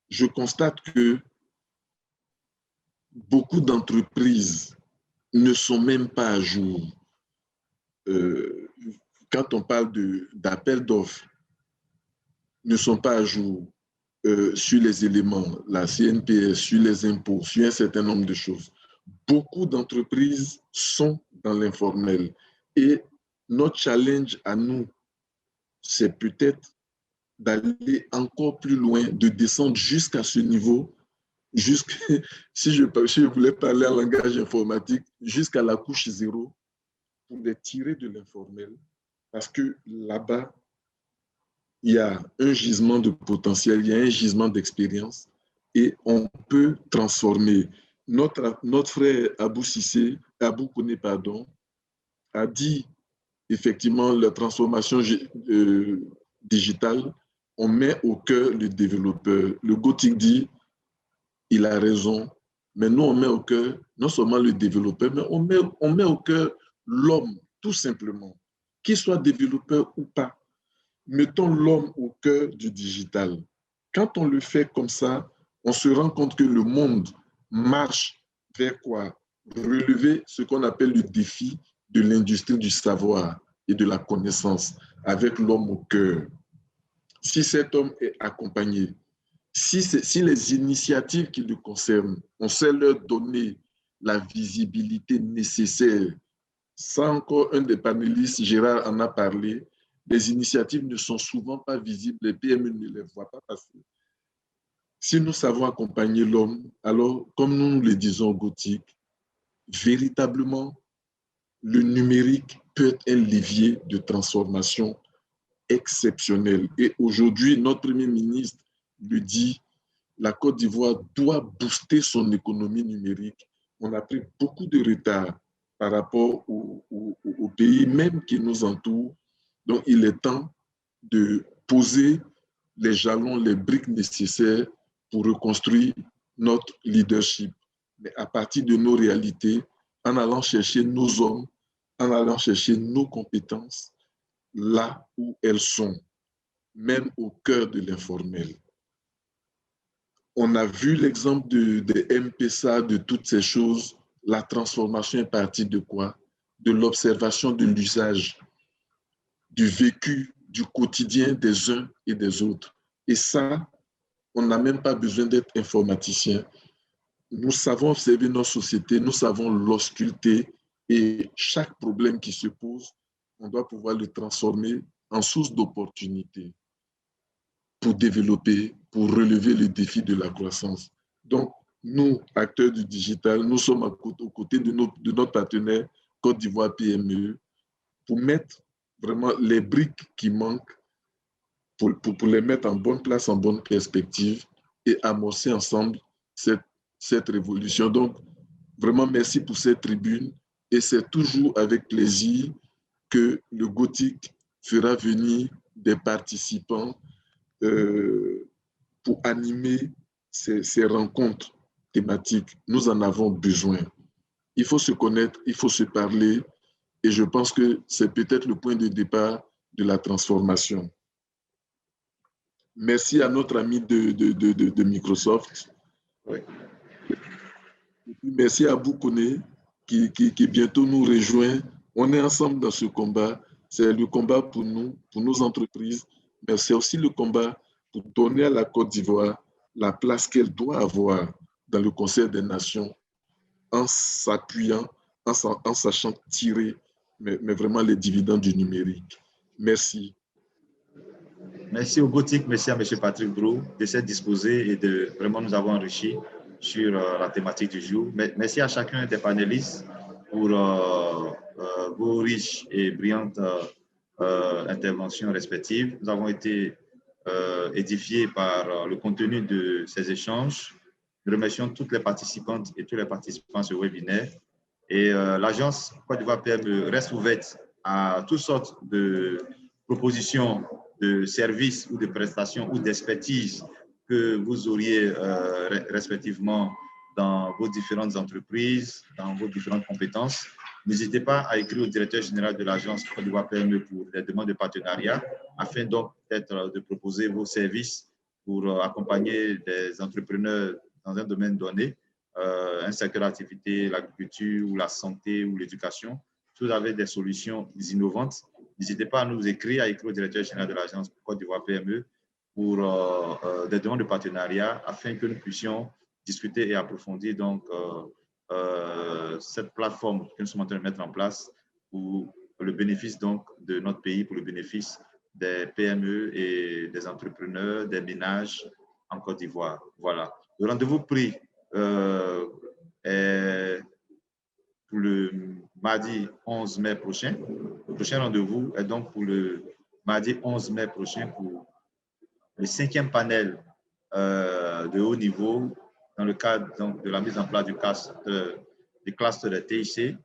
C: Je constate que beaucoup d'entreprises ne sont même pas à jour. Quand on parle d'appel d'offres, ne sont pas à jour sur les éléments, la CNPS, sur les impôts, sur un certain nombre de choses. Beaucoup d'entreprises sont dans l'informel. Et notre challenge à nous, c'est peut-être d'aller encore plus loin, de descendre jusqu'à ce niveau, si je voulais parler en langage informatique, jusqu'à la couche zéro, pour les tirer de l'informel. Parce que là-bas, il y a un gisement de potentiel, il y a un gisement d'expérience et on peut transformer. Notre frère Abou Kone, a dit effectivement la transformation digitale, on met au cœur le développeur. Le GOTIC dit, il a raison, mais nous on met au cœur non seulement le développeur, mais on met au cœur l'homme, tout simplement, qu'il soit développeur ou pas. Mettons l'homme au cœur du digital. Quand on le fait comme ça, on se rend compte que le monde marche vers quoi? Relever ce qu'on appelle le défi de l'industrie du savoir et de la connaissance avec l'homme au cœur. Si cet homme est accompagné, si les initiatives qui le concernent, on sait leur donner la visibilité nécessaire. Ça encore, un des panélistes, Gérard, en a parlé. Les initiatives ne sont souvent pas visibles, les PME ne les voient pas passer. Si nous savons accompagner l'homme, alors, comme nous le disons au GOTIC, véritablement, le numérique peut être un levier de transformation exceptionnel. Et aujourd'hui, notre Premier ministre le dit, la Côte d'Ivoire doit booster son économie numérique. On a pris beaucoup de retard par rapport aux pays même qui nous entourent. Donc, il est temps de poser les jalons, les briques nécessaires pour reconstruire notre leadership. Mais à partir de nos réalités, en allant chercher nos hommes, en allant chercher nos compétences, là où elles sont, même au cœur de l'informel. On a vu l'exemple de M-Pesa, de toutes ces choses. La transformation est partie de quoi? De l'observation de l'usage, du vécu, du quotidien des uns et des autres. Et ça, on n'a même pas besoin d'être informaticien. Nous savons observer nos sociétés, nous savons l'ausculter et chaque problème qui se pose, on doit pouvoir le transformer en source d'opportunités pour développer, pour relever les défis de la croissance. Donc, nous, acteurs du digital, nous sommes aux côtés de notre partenaire Côte d'Ivoire PME pour mettre vraiment les briques qui manquent, pour les mettre en bonne place, en bonne perspective et amorcer ensemble cette révolution. Donc, vraiment, merci pour cette tribune et c'est toujours avec plaisir que le GOTIC fera venir des participants pour animer ces rencontres thématiques. Nous en avons besoin. Il faut se connaître, il faut se parler, et je pense que c'est peut-être le point de départ de la transformation. Merci à notre ami de Microsoft.
A: Oui.
C: Merci à Boukouné qui bientôt nous rejoint. On est ensemble dans ce combat. C'est le combat pour nous, pour nos entreprises, mais c'est aussi le combat pour donner à la Côte d'Ivoire la place qu'elle doit avoir dans le Conseil des Nations en s'appuyant, en sachant tirer mais vraiment les dividendes du numérique. Merci.
A: Merci au Gothic, merci à M. Patrick Brou de s'être disposé et de vraiment nous avoir enrichis sur la thématique du jour. Merci à chacun des panélistes pour vos riches et brillantes interventions respectives. Nous avons été édifiés par le contenu de ces échanges. Nous remercions toutes les participantes et tous les participants à ce webinaire. Et l'agence Côte d'Ivoire PME reste ouverte à toutes sortes de propositions de services ou de prestations ou d'expertise que vous auriez respectivement dans vos différentes entreprises, dans vos différentes compétences. N'hésitez pas à écrire au directeur général de l'agence Côte d'Ivoire PME pour des demandes de partenariat, afin donc peut-être de proposer vos services pour accompagner des entrepreneurs dans un domaine donné, un secteur d'activité, l'agriculture ou la santé ou l'éducation. Si vous avez des solutions innovantes, n'hésitez pas à nous écrire, au directeur général de l'agence Côte d'Ivoire PME pour des demandes de partenariat afin que nous puissions discuter et approfondir donc cette plateforme que nous sommes en train de mettre en place pour le bénéfice donc de notre pays, pour le bénéfice des PME et des entrepreneurs, des ménages en Côte d'Ivoire. Voilà. Le rendez-vous pris est pour le mardi 11 mai prochain. Le prochain rendez-vous est donc pour le mardi 11 mai prochain pour le 5e panel de haut niveau dans le cadre donc, de la mise en place du cluster de TIC.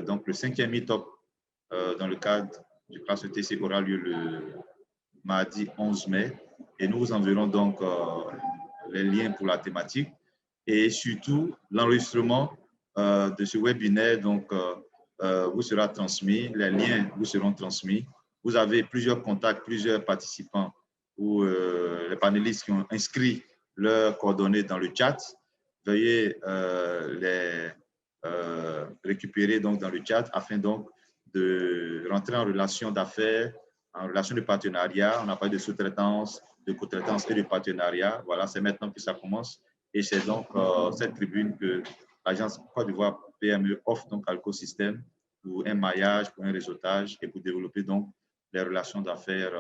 A: Donc le 5e meet-up dans le cadre du cluster TIC aura lieu le mardi 11 mai et nous vous enverrons donc les liens pour la thématique et surtout l'enregistrement de ce webinaire donc, vous sera transmis, les liens vous seront transmis. Vous avez plusieurs contacts, plusieurs participants ou les panélistes qui ont inscrit leurs coordonnées dans le chat. Veuillez les récupérer donc dans le chat afin donc de rentrer en relation d'affaires, en relation de partenariat. On n'a pas de sous-traitance, de co-traitance et de partenariat. Voilà, c'est maintenant que ça commence. Et c'est donc cette tribune que l'agence Côte d'Ivoire PME offre donc à l'écosystème pour un maillage, pour un réseautage et pour développer donc les relations d'affaires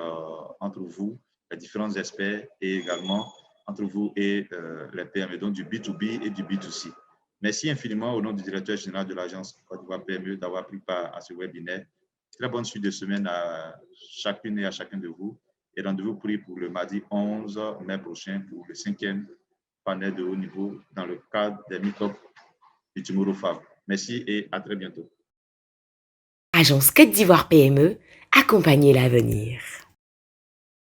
A: entre vous, les différents experts et également entre vous et les PME, donc du B2B et du B2C. Merci infiniment au nom du directeur général de l'agence Côte d'Ivoire PME d'avoir pris part à ce webinaire. Très bonne suite de semaine à chacune et à chacun de vous. Et rendez-vous pris pour le mardi 11 mai prochain pour le 5e panel de haut niveau dans le cadre des meet-up du Tomorrow Fab. Merci et à très bientôt.
J: Agence Côte d'Ivoire PME, accompagner l'avenir.